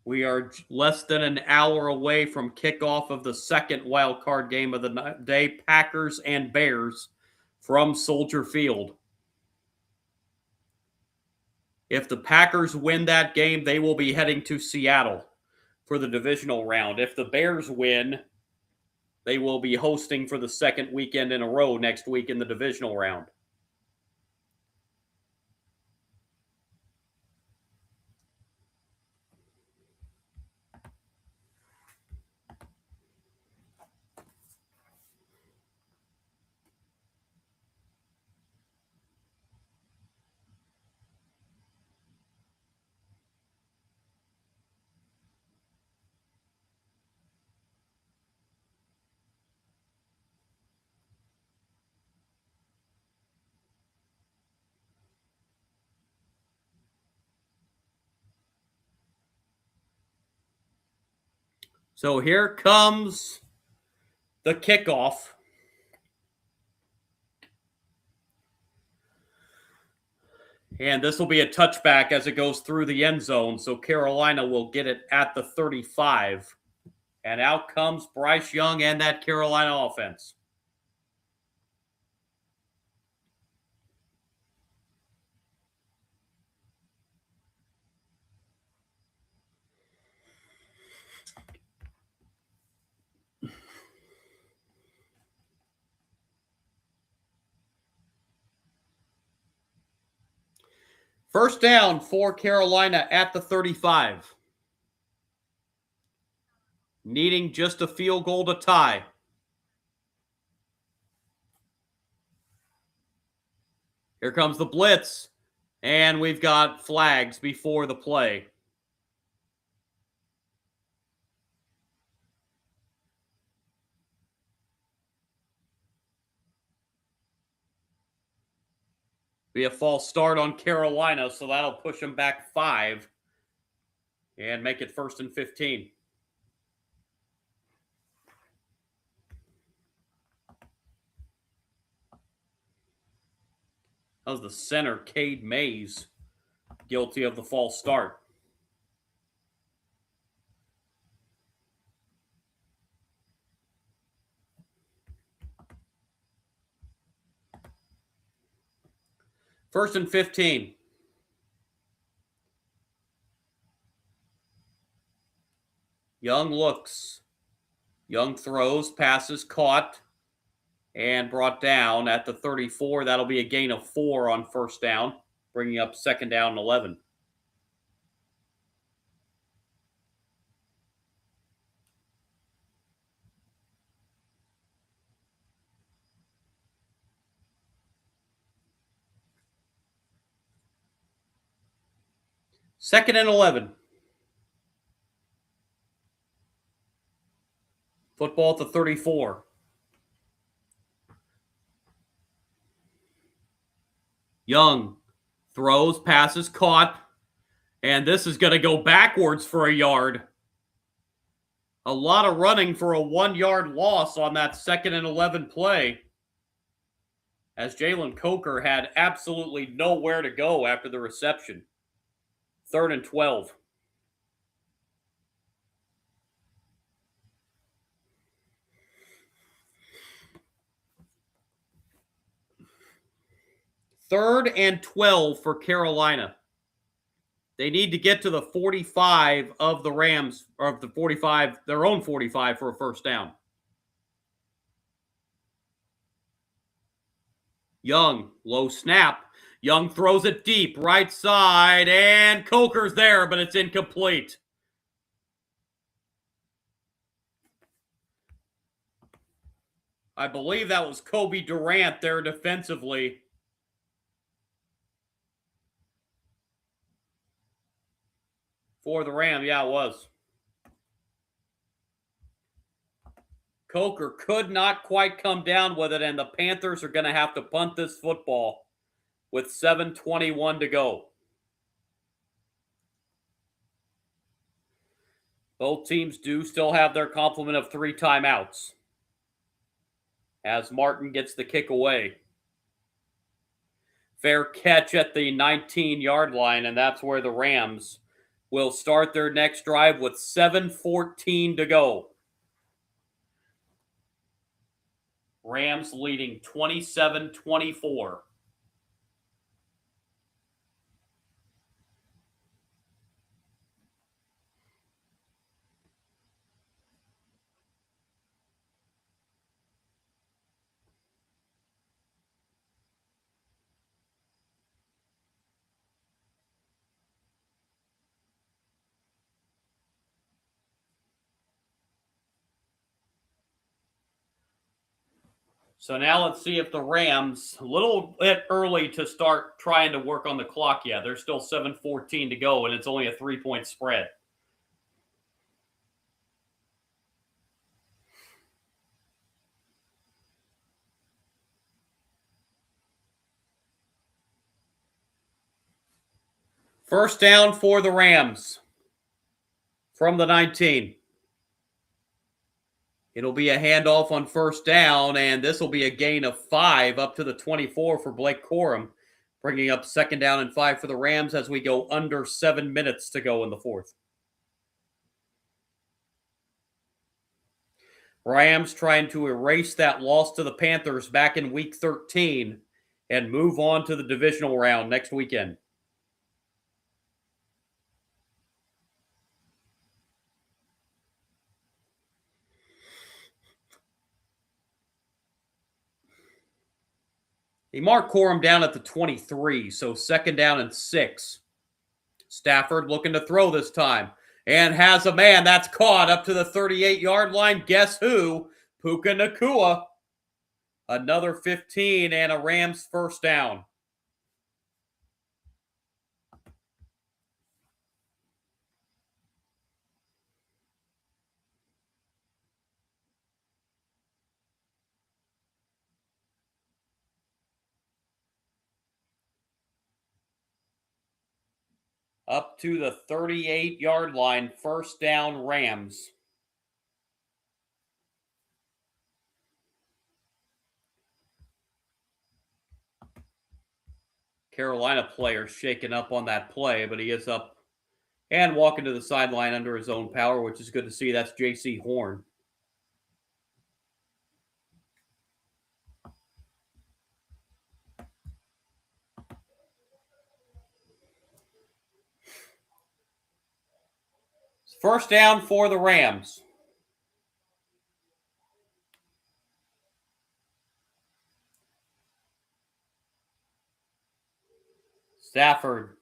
We are less than an hour away from kickoff of the second wild card game of the day, Packers and Bears from Soldier Field. If the Packers win that game, they will be heading to Seattle for the divisional round. If the Bears win, they will be hosting for the second weekend in a row next week in the divisional round. So here comes the kickoff. And this will be a touchback as it goes through the end zone. So Carolina will get it at the 35. And out comes Bryce Young and that Carolina offense. First down for Carolina at the 35. Needing just a field goal to tie. Here comes the blitz. And we've got flags before the play. Be a false start on Carolina, so that'll push them back 5 and make it 1st and 15. That was the center, Cade Mays, guilty of the false start. First and 15. Young looks. Young throws, passes caught, and brought down at the 34. That'll be a gain of 4 on first down, bringing up second down and 11. Second and 11. Football at the 34. Young throws, passes, caught, and this is going to go backwards for a yard. A lot of running for a 1-yard loss on that 2nd and 11 play, as Jalen Coker had absolutely nowhere to go after the reception. 3rd and 12. Third and 12 for Carolina. They need to get to the 45 of the Rams, or of the 45, their own 45 for a first down. Young, low snap. Young throws it deep, right side, and Coker's there, but it's incomplete. I believe that was Kobe Durant there defensively. For the Rams, yeah, it was. Coker could not quite come down with it, and the Panthers are going to have to punt this football with 7:21 to go. Both teams do still have their complement of 3 timeouts, as Martin gets the kick away. Fair catch at the 19-yard line, and that's where the Rams will start their next drive with 7:14 to go. Rams leading 27-24. So now let's see if the Rams, a little bit early to start trying to work on the clock yet. There's still 7:14 to go, and it's only a 3-point spread. First down for the Rams from the 19. It'll be a handoff on first down, and this will be a gain of 5 up to the 24 for Blake Corum, bringing up 2nd down and 5 for the Rams as we go under 7 minutes to go in the 4th. Rams trying to erase that loss to the Panthers back in Week 13 and move on to the divisional round next weekend. He marked Corum down at the 23, so 2nd down and 6. Stafford looking to throw this time and has a man that's caught up to the 38-yard line. Guess who? Puka Nacua. Another 15 and a Rams first down. Up to the 38-yard line, first down Rams. Carolina player shaken up on that play, but he is up and walking to the sideline under his own power, which is good to see. That's J.C. Horn. First down for the Rams. Stafford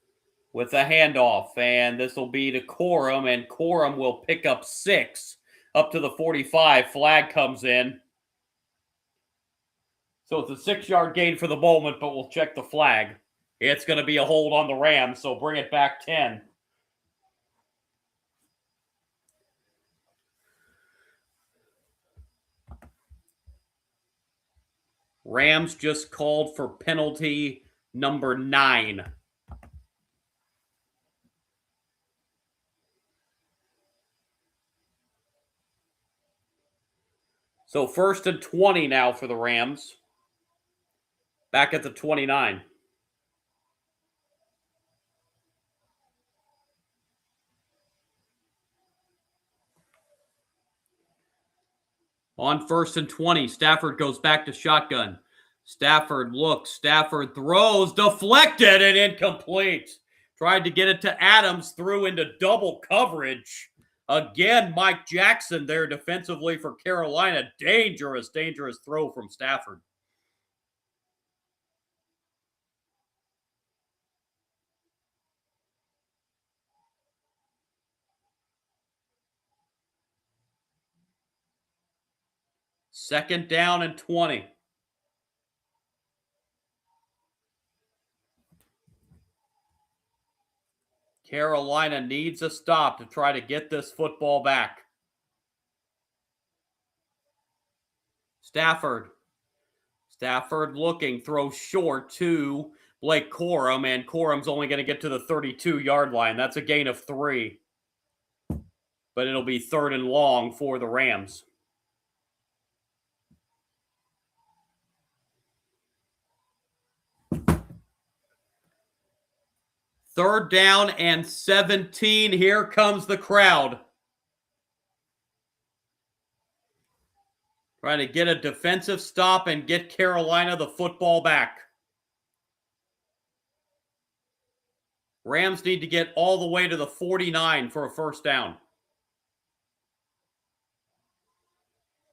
with a handoff, and this will be to Corum, and Corum will pick up 6 up to the 45. Flag comes in. So it's a 6-yard gain for the moment, but we'll check the flag. It's going to be a hold on the Rams, so bring it back 10. Rams just called for penalty number 9. So 1st and 20 now for the Rams. Back at the 29. On 1st and 20, Stafford goes back to shotgun. Stafford looks, Stafford throws, deflected and incomplete. Tried to get it to Adams, threw into double coverage. Again, Mike Jackson there defensively for Carolina. Dangerous throw from Stafford. Second down and 20. Carolina needs a stop to try to get this football back. Stafford looking, throws short to Blake Corum, and Corum's only going to get to the 32-yard line. That's a gain of 3. But it'll be 3rd and long for the Rams. Third down and 17. Here comes the crowd. Trying to get a defensive stop and get Carolina the football back. Rams need to get all the way to the 49 for a first down.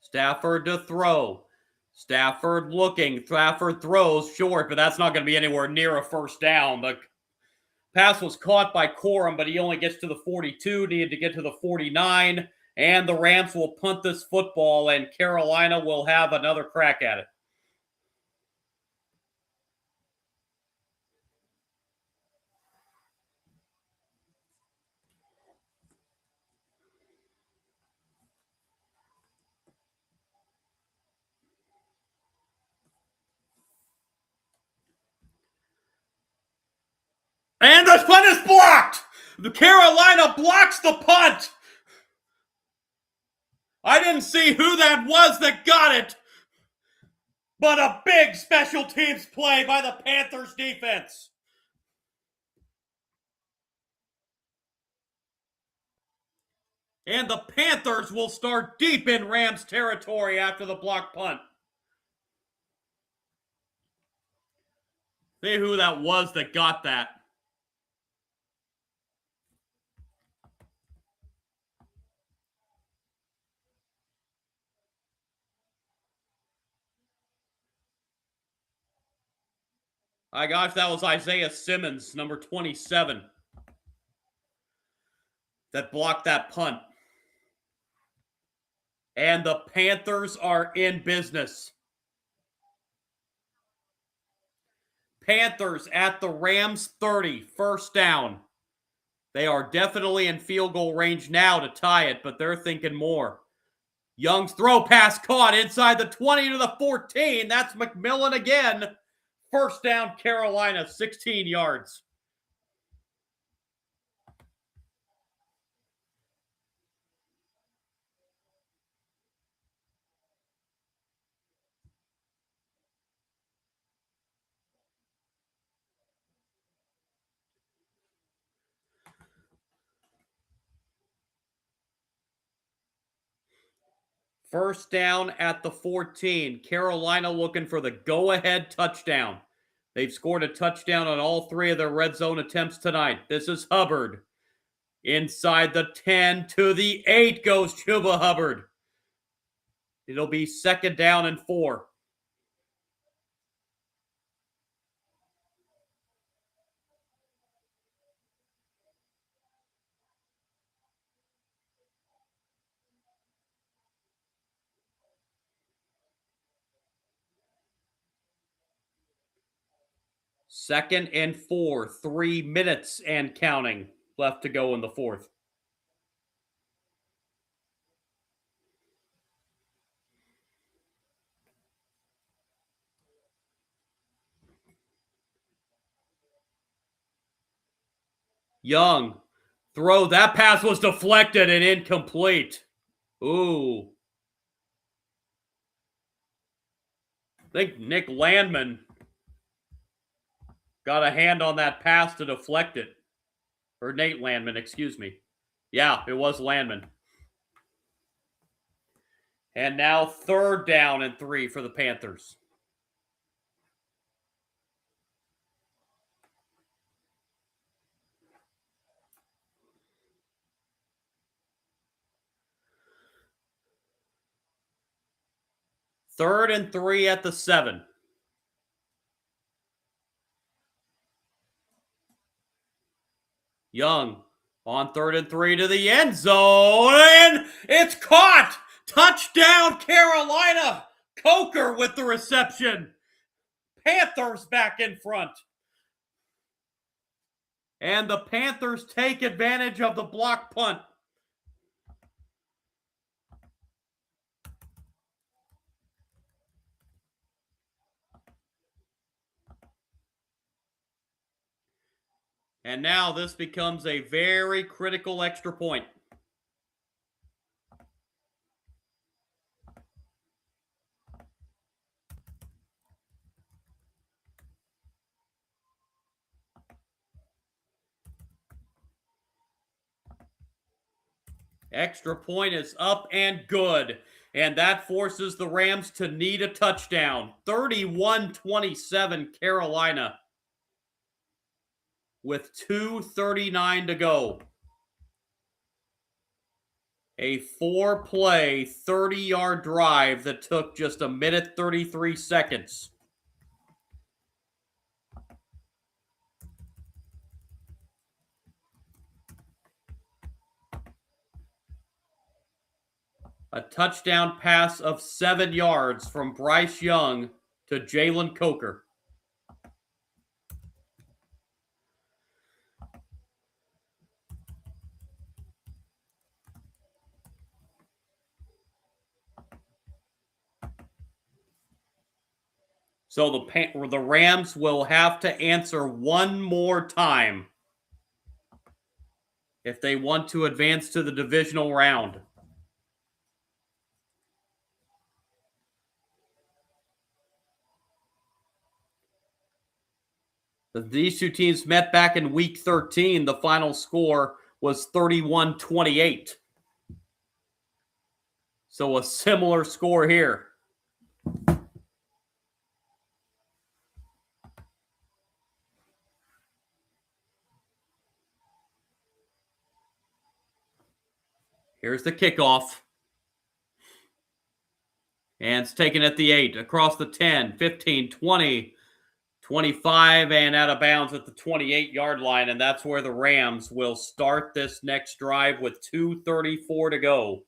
Stafford to throw. Stafford looking. Stafford throws short, but that's not going to be anywhere near a first down. The pass was caught by Corum, but he only gets to the 42, needed to get to the 49, and the Rams will punt this football, and Carolina will have another crack at it. And the punt is blocked! The Carolina blocks the punt! I didn't see who that was that got it, but a big special teams play by the Panthers defense. And the Panthers will start deep in Rams territory after the block punt. See who that was that got that. My gosh, that was Isaiah Simmons, number 27, that blocked that punt. And the Panthers are in business. Panthers at the Rams 30, first down. They are definitely in field goal range now to tie it, but they're thinking more. Young's throw pass caught inside the 20 to the 14. That's McMillan again. First down, Carolina, 16 yards. First down at the 14. Carolina looking for the go-ahead touchdown. They've scored a touchdown on all 3 of their red zone attempts tonight. This is Hubbard. Inside the 10 to the 8 goes Chuba Hubbard. It'll be 2nd down and 4. Second and 4, 3 minutes and counting left to go in the 4th. Young, throw. That pass was deflected and incomplete. Ooh. think Nick Landman got a hand on that pass to deflect it. Or Nate Landman, excuse me. Yeah, it was Landman. And now 3rd down and 3 for the Panthers. Third and 3 at the 7. Young on 3rd and 3 to the end zone, and it's caught! Touchdown, Carolina! Coker with the reception. Panthers back in front. And the Panthers take advantage of the block punt. And now this becomes a very critical extra point. Extra point is up and good. And that forces the Rams to need a touchdown. 31-27 Carolina with 2:39 to go. A 4-play, 30-yard drive that took just a minute 33 seconds. A touchdown pass of 7 yards from Bryce Young to Jalen Coker. So the Rams will have to answer one more time if they want to advance to the divisional round. These two teams met back in Week 13. The final score was 31-28. So a similar score here. Here's the kickoff. And it's taken at the 8, across the 10, 15, 20, 25, and out of bounds at the 28-yard line. And that's where the Rams will start this next drive with 2:34 to go.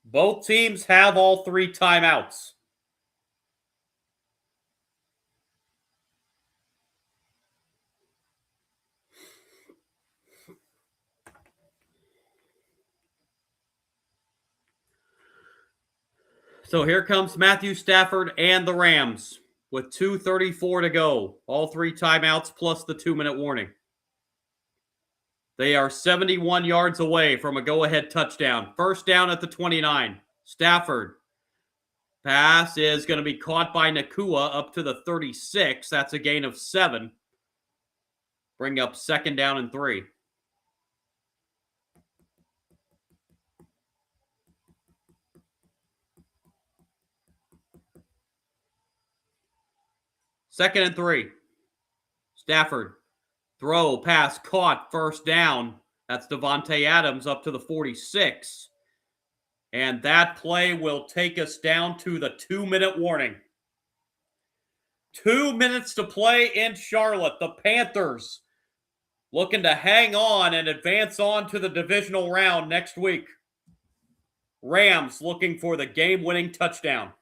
Both teams have all 3 timeouts. So here comes Matthew Stafford and the Rams with 2:34 to go. All 3 timeouts plus the 2-minute warning. They are 71 yards away from a go-ahead touchdown. First down at the 29. Stafford. Pass is going to be caught by Nakua up to the 36. That's a gain of 7. Bring up 2nd down and 3. Second and 3. Stafford. Throw, pass, caught, first down. That's Devontae Adams up to the 46. And that play will take us down to the 2-minute warning. 2 minutes to play in Charlotte. The Panthers looking to hang on and advance on to the divisional round next week. Rams looking for the game-winning touchdown.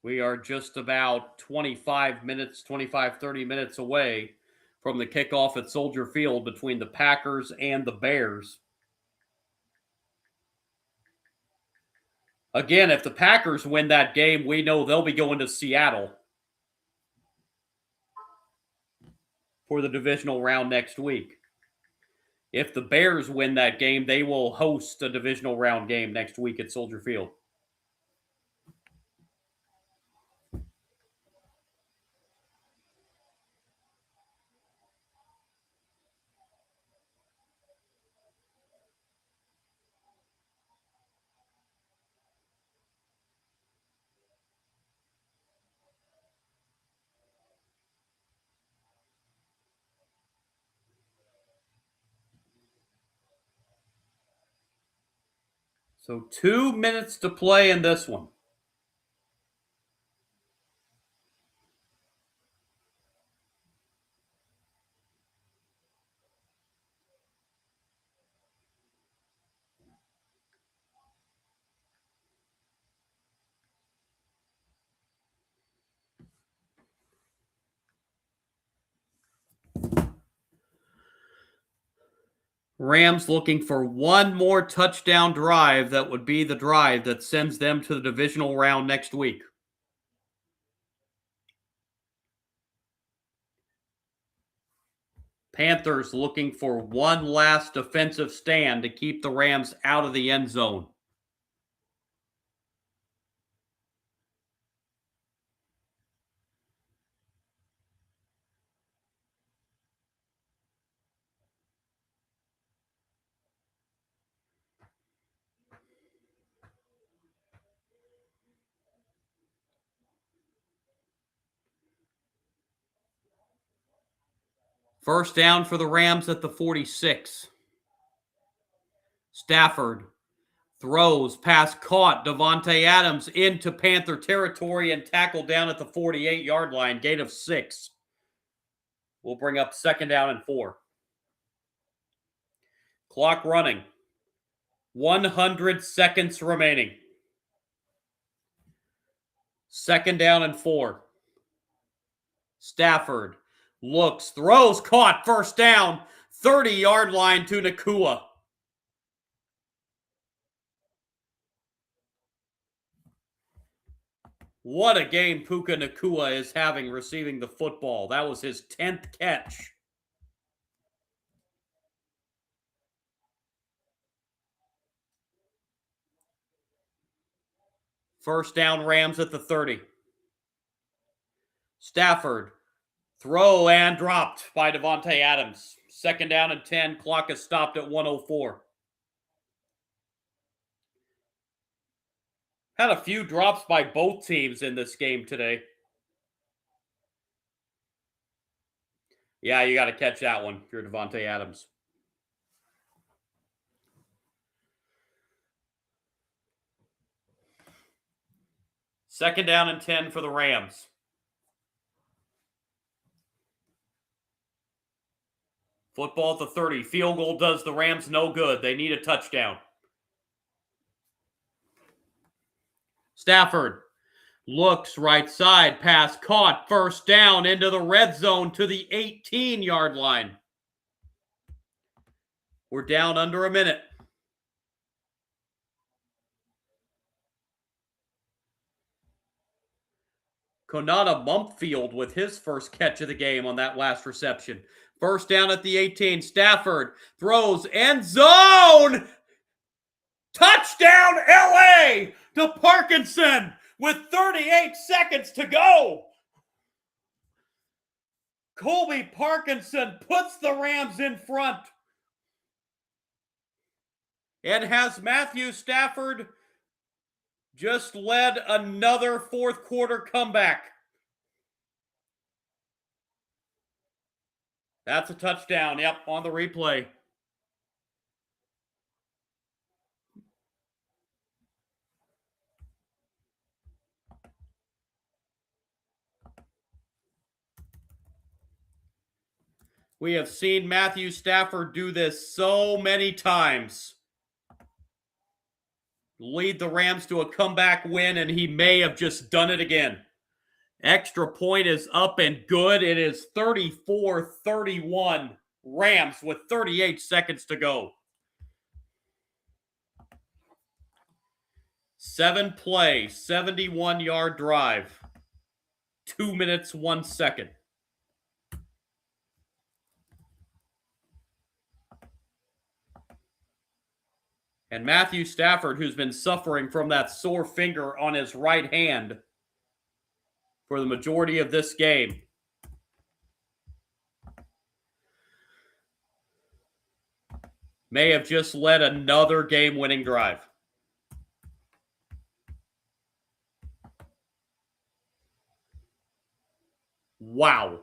We are just about 25 minutes, 30 minutes away from the kickoff at Soldier Field between the Packers and the Bears. Again, if the Packers win that game, we know they'll be going to Seattle for the divisional round next week. If the Bears win that game, they will host a divisional round game next week at Soldier Field. So 2 minutes to play in this one. Rams looking for one more touchdown drive that would be the drive that sends them to the divisional round next week. Panthers looking for one last defensive stand to keep the Rams out of the end zone. First down for the Rams at the 46. Stafford throws, pass caught. Davante Adams into Panther territory and tackled down at the 48-yard line. Gain of 6. We'll bring up second down and 4. Clock running. 100 seconds remaining. Second down and 4. Stafford looks, throws, caught, first down, 30-yard line to Nacua. What a game Puka Nacua is having receiving the football. That was his 10th catch. First down, Rams at the 30. Stafford, throw and dropped by Davante Adams. Second down and 10. Clock is stopped at 1:04. Had a few drops by both teams in this game today. Yeah, you got to catch that one if you're Davante Adams. Second down and 10 for the Rams. Football at the 30. Field goal does the Rams no good. They need a touchdown. Stafford looks right side. Pass caught. First down into the red zone to the 18-yard line. We're down under a minute. Konata Mumpfield with his first catch of the game on that last reception. First down at the 18. Stafford throws end zone. Touchdown LA to Parkinson with 38 seconds to go. Colby Parkinson puts the Rams in front and has Matthew Stafford just led another fourth quarter comeback. That's a touchdown. Yep, on the replay. We have seen Matthew Stafford do this so many times. lead the Rams to a comeback win, and he may have just done it again. Extra point is up and good. It is 34-31 Rams with 38 seconds to go. 7-play, 71-yard drive. 2 minutes, 1 second. And Matthew Stafford, who's been suffering from that sore finger on his right hand for the majority of this game, may have just led another game-winning drive. Wow.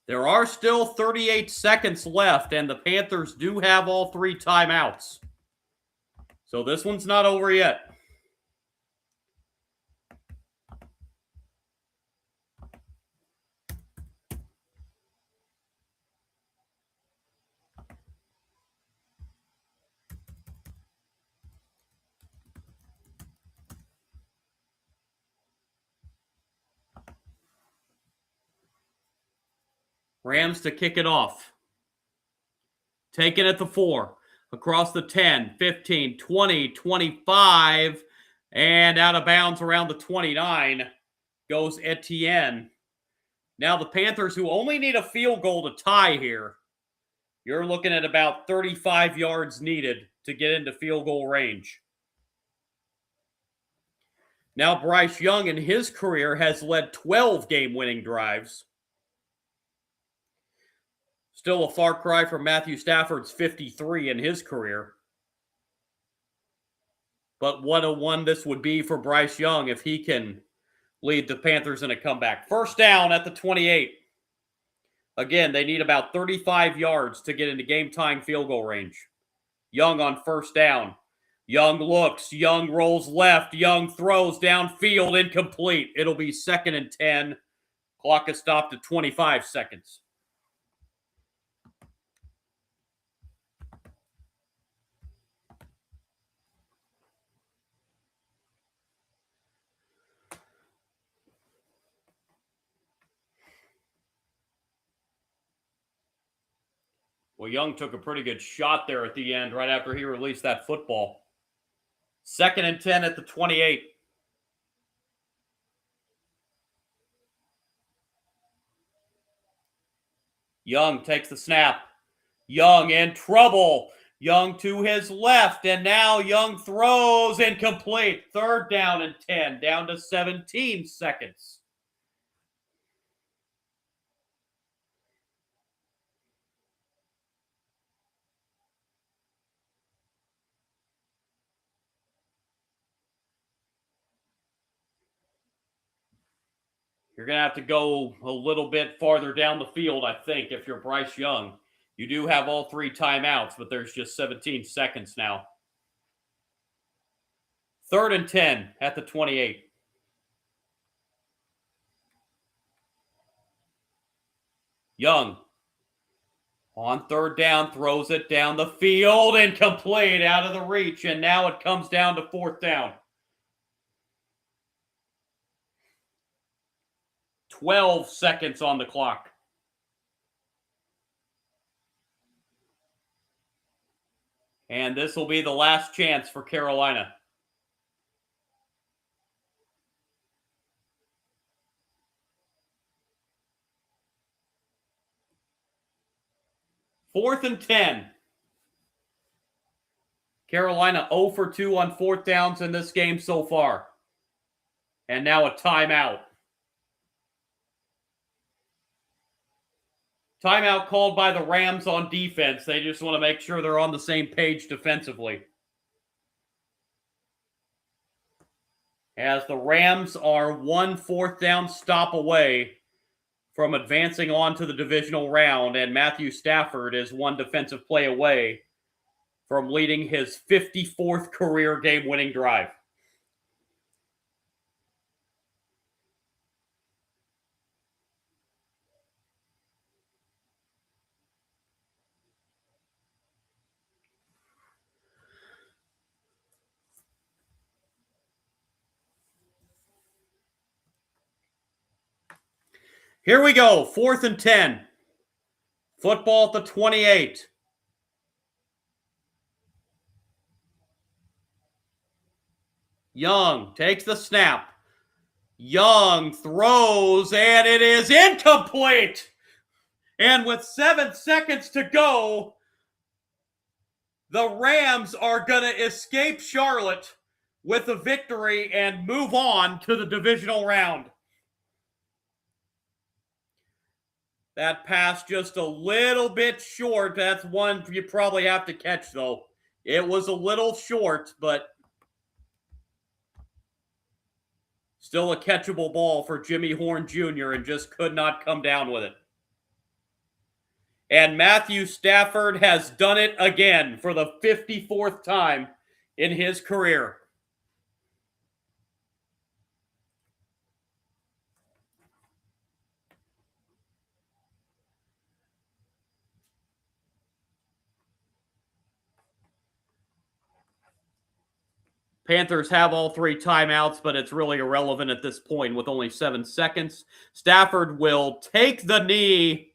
There are still 38 seconds left, and the Panthers do have all 3 timeouts. So this one's not over yet. Rams to kick it off. Take it at the 4. Across the 10, 15, 20, 25, and out of bounds around the 29 goes Etienne. Now the Panthers, who only need a field goal to tie here, you're looking at about 35 yards needed to get into field goal range. Now Bryce Young in his career has led 12 game-winning drives. Still a far cry from Matthew Stafford's 53 in his career. But what a one this would be for Bryce Young if he can lead the Panthers in a comeback. First down at the 28. Again, they need about 35 yards to get into game-tying field goal range. Young on first down. Young looks. Young rolls left. Young throws downfield, incomplete. It'll be 2nd and 10. Clock is stopped at 25 seconds. Well, Young took a pretty good shot there at the end right after he released that football. 2nd and 10 at the 28. Young takes the snap. Young in trouble. Young to his left, and now Young throws incomplete. 3rd down and 10, down to 17 seconds. You're going to have to go a little bit farther down the field, I think, if you're Bryce Young. You do have all 3 timeouts, but there's just 17 seconds now. 3rd and 10 at the 28. Young on 3rd down, throws it down the field, incomplete, out of the reach, and now it comes down to 4th down. 12 seconds on the clock. And this will be the last chance for Carolina. Fourth and 10. Carolina 0 for 2 on 4th downs in this game so far. And now a timeout. Timeout called by the Rams on defense. They just want to make sure they're on the same page defensively. As the Rams are 1 4th down stop away from advancing on to the divisional round, and Matthew Stafford is 1 defensive play away from leading his 54th career game-winning drive. Here we go. 4th and 10. Football at the 28. Young takes the snap. Young throws, and it is incomplete. And with 7 seconds to go, the Rams are going to escape Charlotte with a victory and move on to the divisional round. That pass just a little bit short. That's one you probably have to catch, though. It was a little short, but still a catchable ball for Jimmy Horn Jr. and just could not come down with it. And Matthew Stafford has done it again for the 54th time in his career. Panthers have all 3 timeouts, but it's really irrelevant at this point with only 7 seconds. Stafford will take the knee,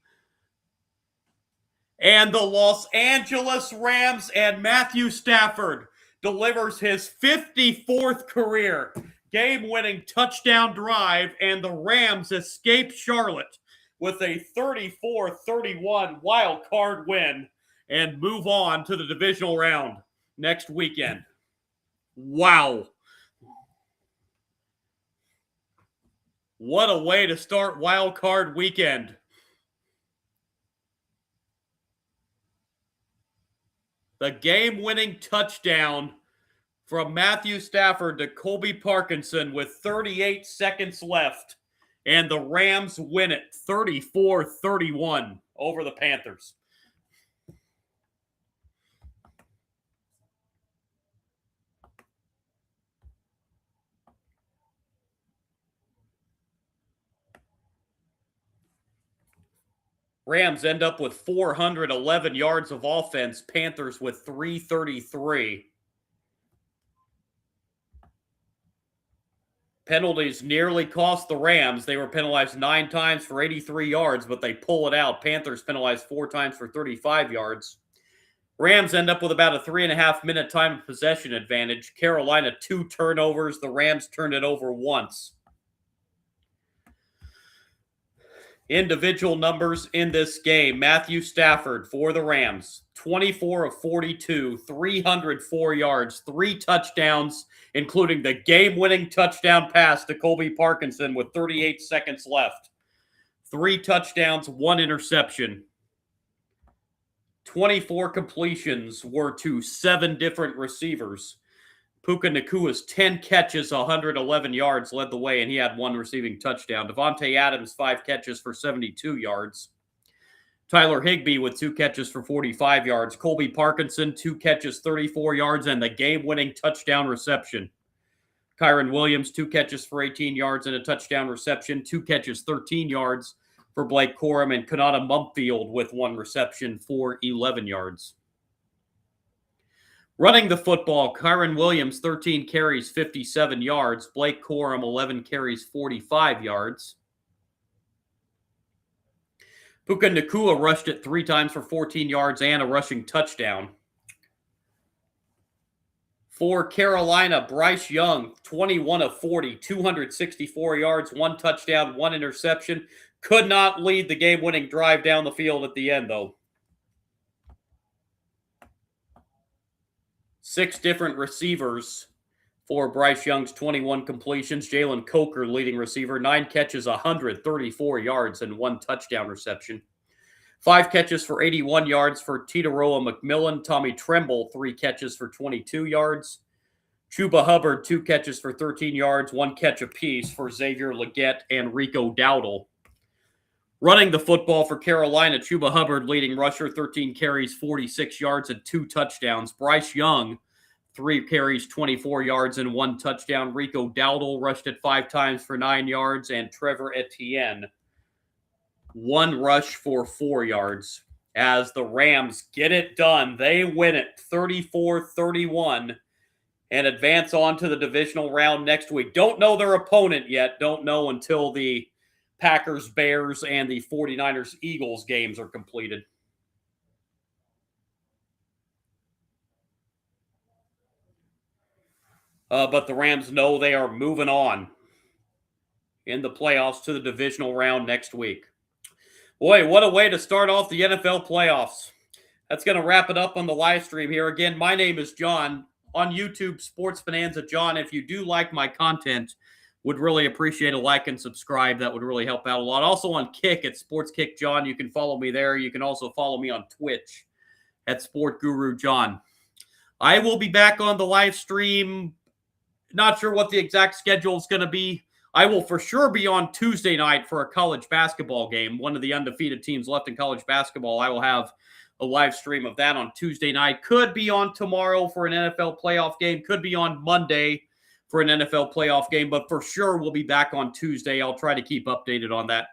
and the Los Angeles Rams and Matthew Stafford delivers his 54th career game-winning touchdown drive, and the Rams escape Charlotte with a 34-31 wild card win and move on to the divisional round next weekend. Wow. What a way to start wild card weekend. The game-winning touchdown from Matthew Stafford to Colby Parkinson with 38 seconds left, and the Rams win it 34-31 over the Panthers. Rams end up with 411 yards of offense, Panthers with 333. Penalties nearly cost the Rams. They were penalized 9 times for 83 yards, but they pull it out. Panthers penalized 4 times for 35 yards. Rams end up with about a 3.5-minute time of possession advantage. Carolina 2 turnovers. The Rams turned it over once. Individual numbers in this game. Matthew Stafford for the Rams, 24 of 42, 304 yards, 3 touchdowns, including the game-winning touchdown pass to Colby Parkinson with 38 seconds left. 3 touchdowns, 1 interception. 24 completions were to 7 different receivers. Puka Nakua's 10 catches, 111 yards led the way, and he had 1 receiving touchdown. Devontae Adams, 5 catches for 72 yards. Tyler Higbee with 2 catches for 45 yards. Colby Parkinson, 2 catches, 34 yards, and the game-winning touchdown reception. Kyron Williams, 2 catches for 18 yards and a touchdown reception. 2 catches, 13 yards for Blake Corum, and Kanata Mumfield with 1 reception for 11 yards. Running the football, Kyron Williams, 13 carries, 57 yards. Blake Corum, 11 carries, 45 yards. Puka Nacua rushed it 3 times for 14 yards and a rushing touchdown. For Carolina, Bryce Young, 21 of 40, 264 yards, 1 touchdown, 1 interception. Could not lead the game-winning drive down the field at the end, though. 6 different receivers for Bryce Young's 21 completions. Jalen Coker, leading receiver, 9 catches, 134 yards, and 1 touchdown reception. 5 catches for 81 yards for Titaroa McMillan. Tommy Tremble, 3 catches for 22 yards. Chuba Hubbard, 2 catches for 13 yards, 1 catch apiece for Xavier Legette and Rico Dowdle. Running the football for Carolina, Chuba Hubbard, leading rusher, 13 carries, 46 yards, and 2 touchdowns. Bryce Young, 3 carries, 24 yards, and 1 touchdown. Rico Dowdle rushed it 5 times for 9 yards, and Trevor Etienne, 1 rush for 4 yards. As the Rams get it done, they win it 34-31 and advance on to the divisional round next week. Don't know their opponent yet. Don't know until the Packers, Bears, and the 49ers, Eagles games are completed. But the Rams know they are moving on in the playoffs to the divisional round next week. Boy, what a way to start off the NFL playoffs. That's going to wrap it up on the live stream here. Again, my name is John. On YouTube, Sports Bonanza John. If you do like my content, would really appreciate a like and subscribe. That would really help out a lot. Also on Kick at Sports Kick John. You can follow me there. You can also follow me on Twitch at Sport Guru John. I will be back on the live stream. Not sure what the exact schedule is going to be. I will for sure be on Tuesday night for a college basketball game. One of the undefeated teams left in college basketball. I will have a live stream of that on Tuesday night. Could be on tomorrow for an NFL playoff game. Could be on Monday for an NFL playoff game. But for sure, we'll be back on Tuesday. I'll try to keep updated on that.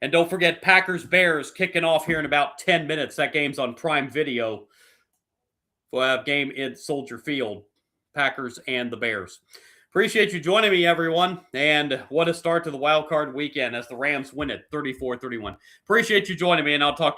And don't forget, Packers-Bears kicking off here in about 10 minutes. That game's on Prime Video. We'll have game in Soldier Field. Packers and the Bears. Appreciate you joining me, everyone. And what a start to the wild card weekend as the Rams win it 34-31. Appreciate you joining me, and I'll talk to you.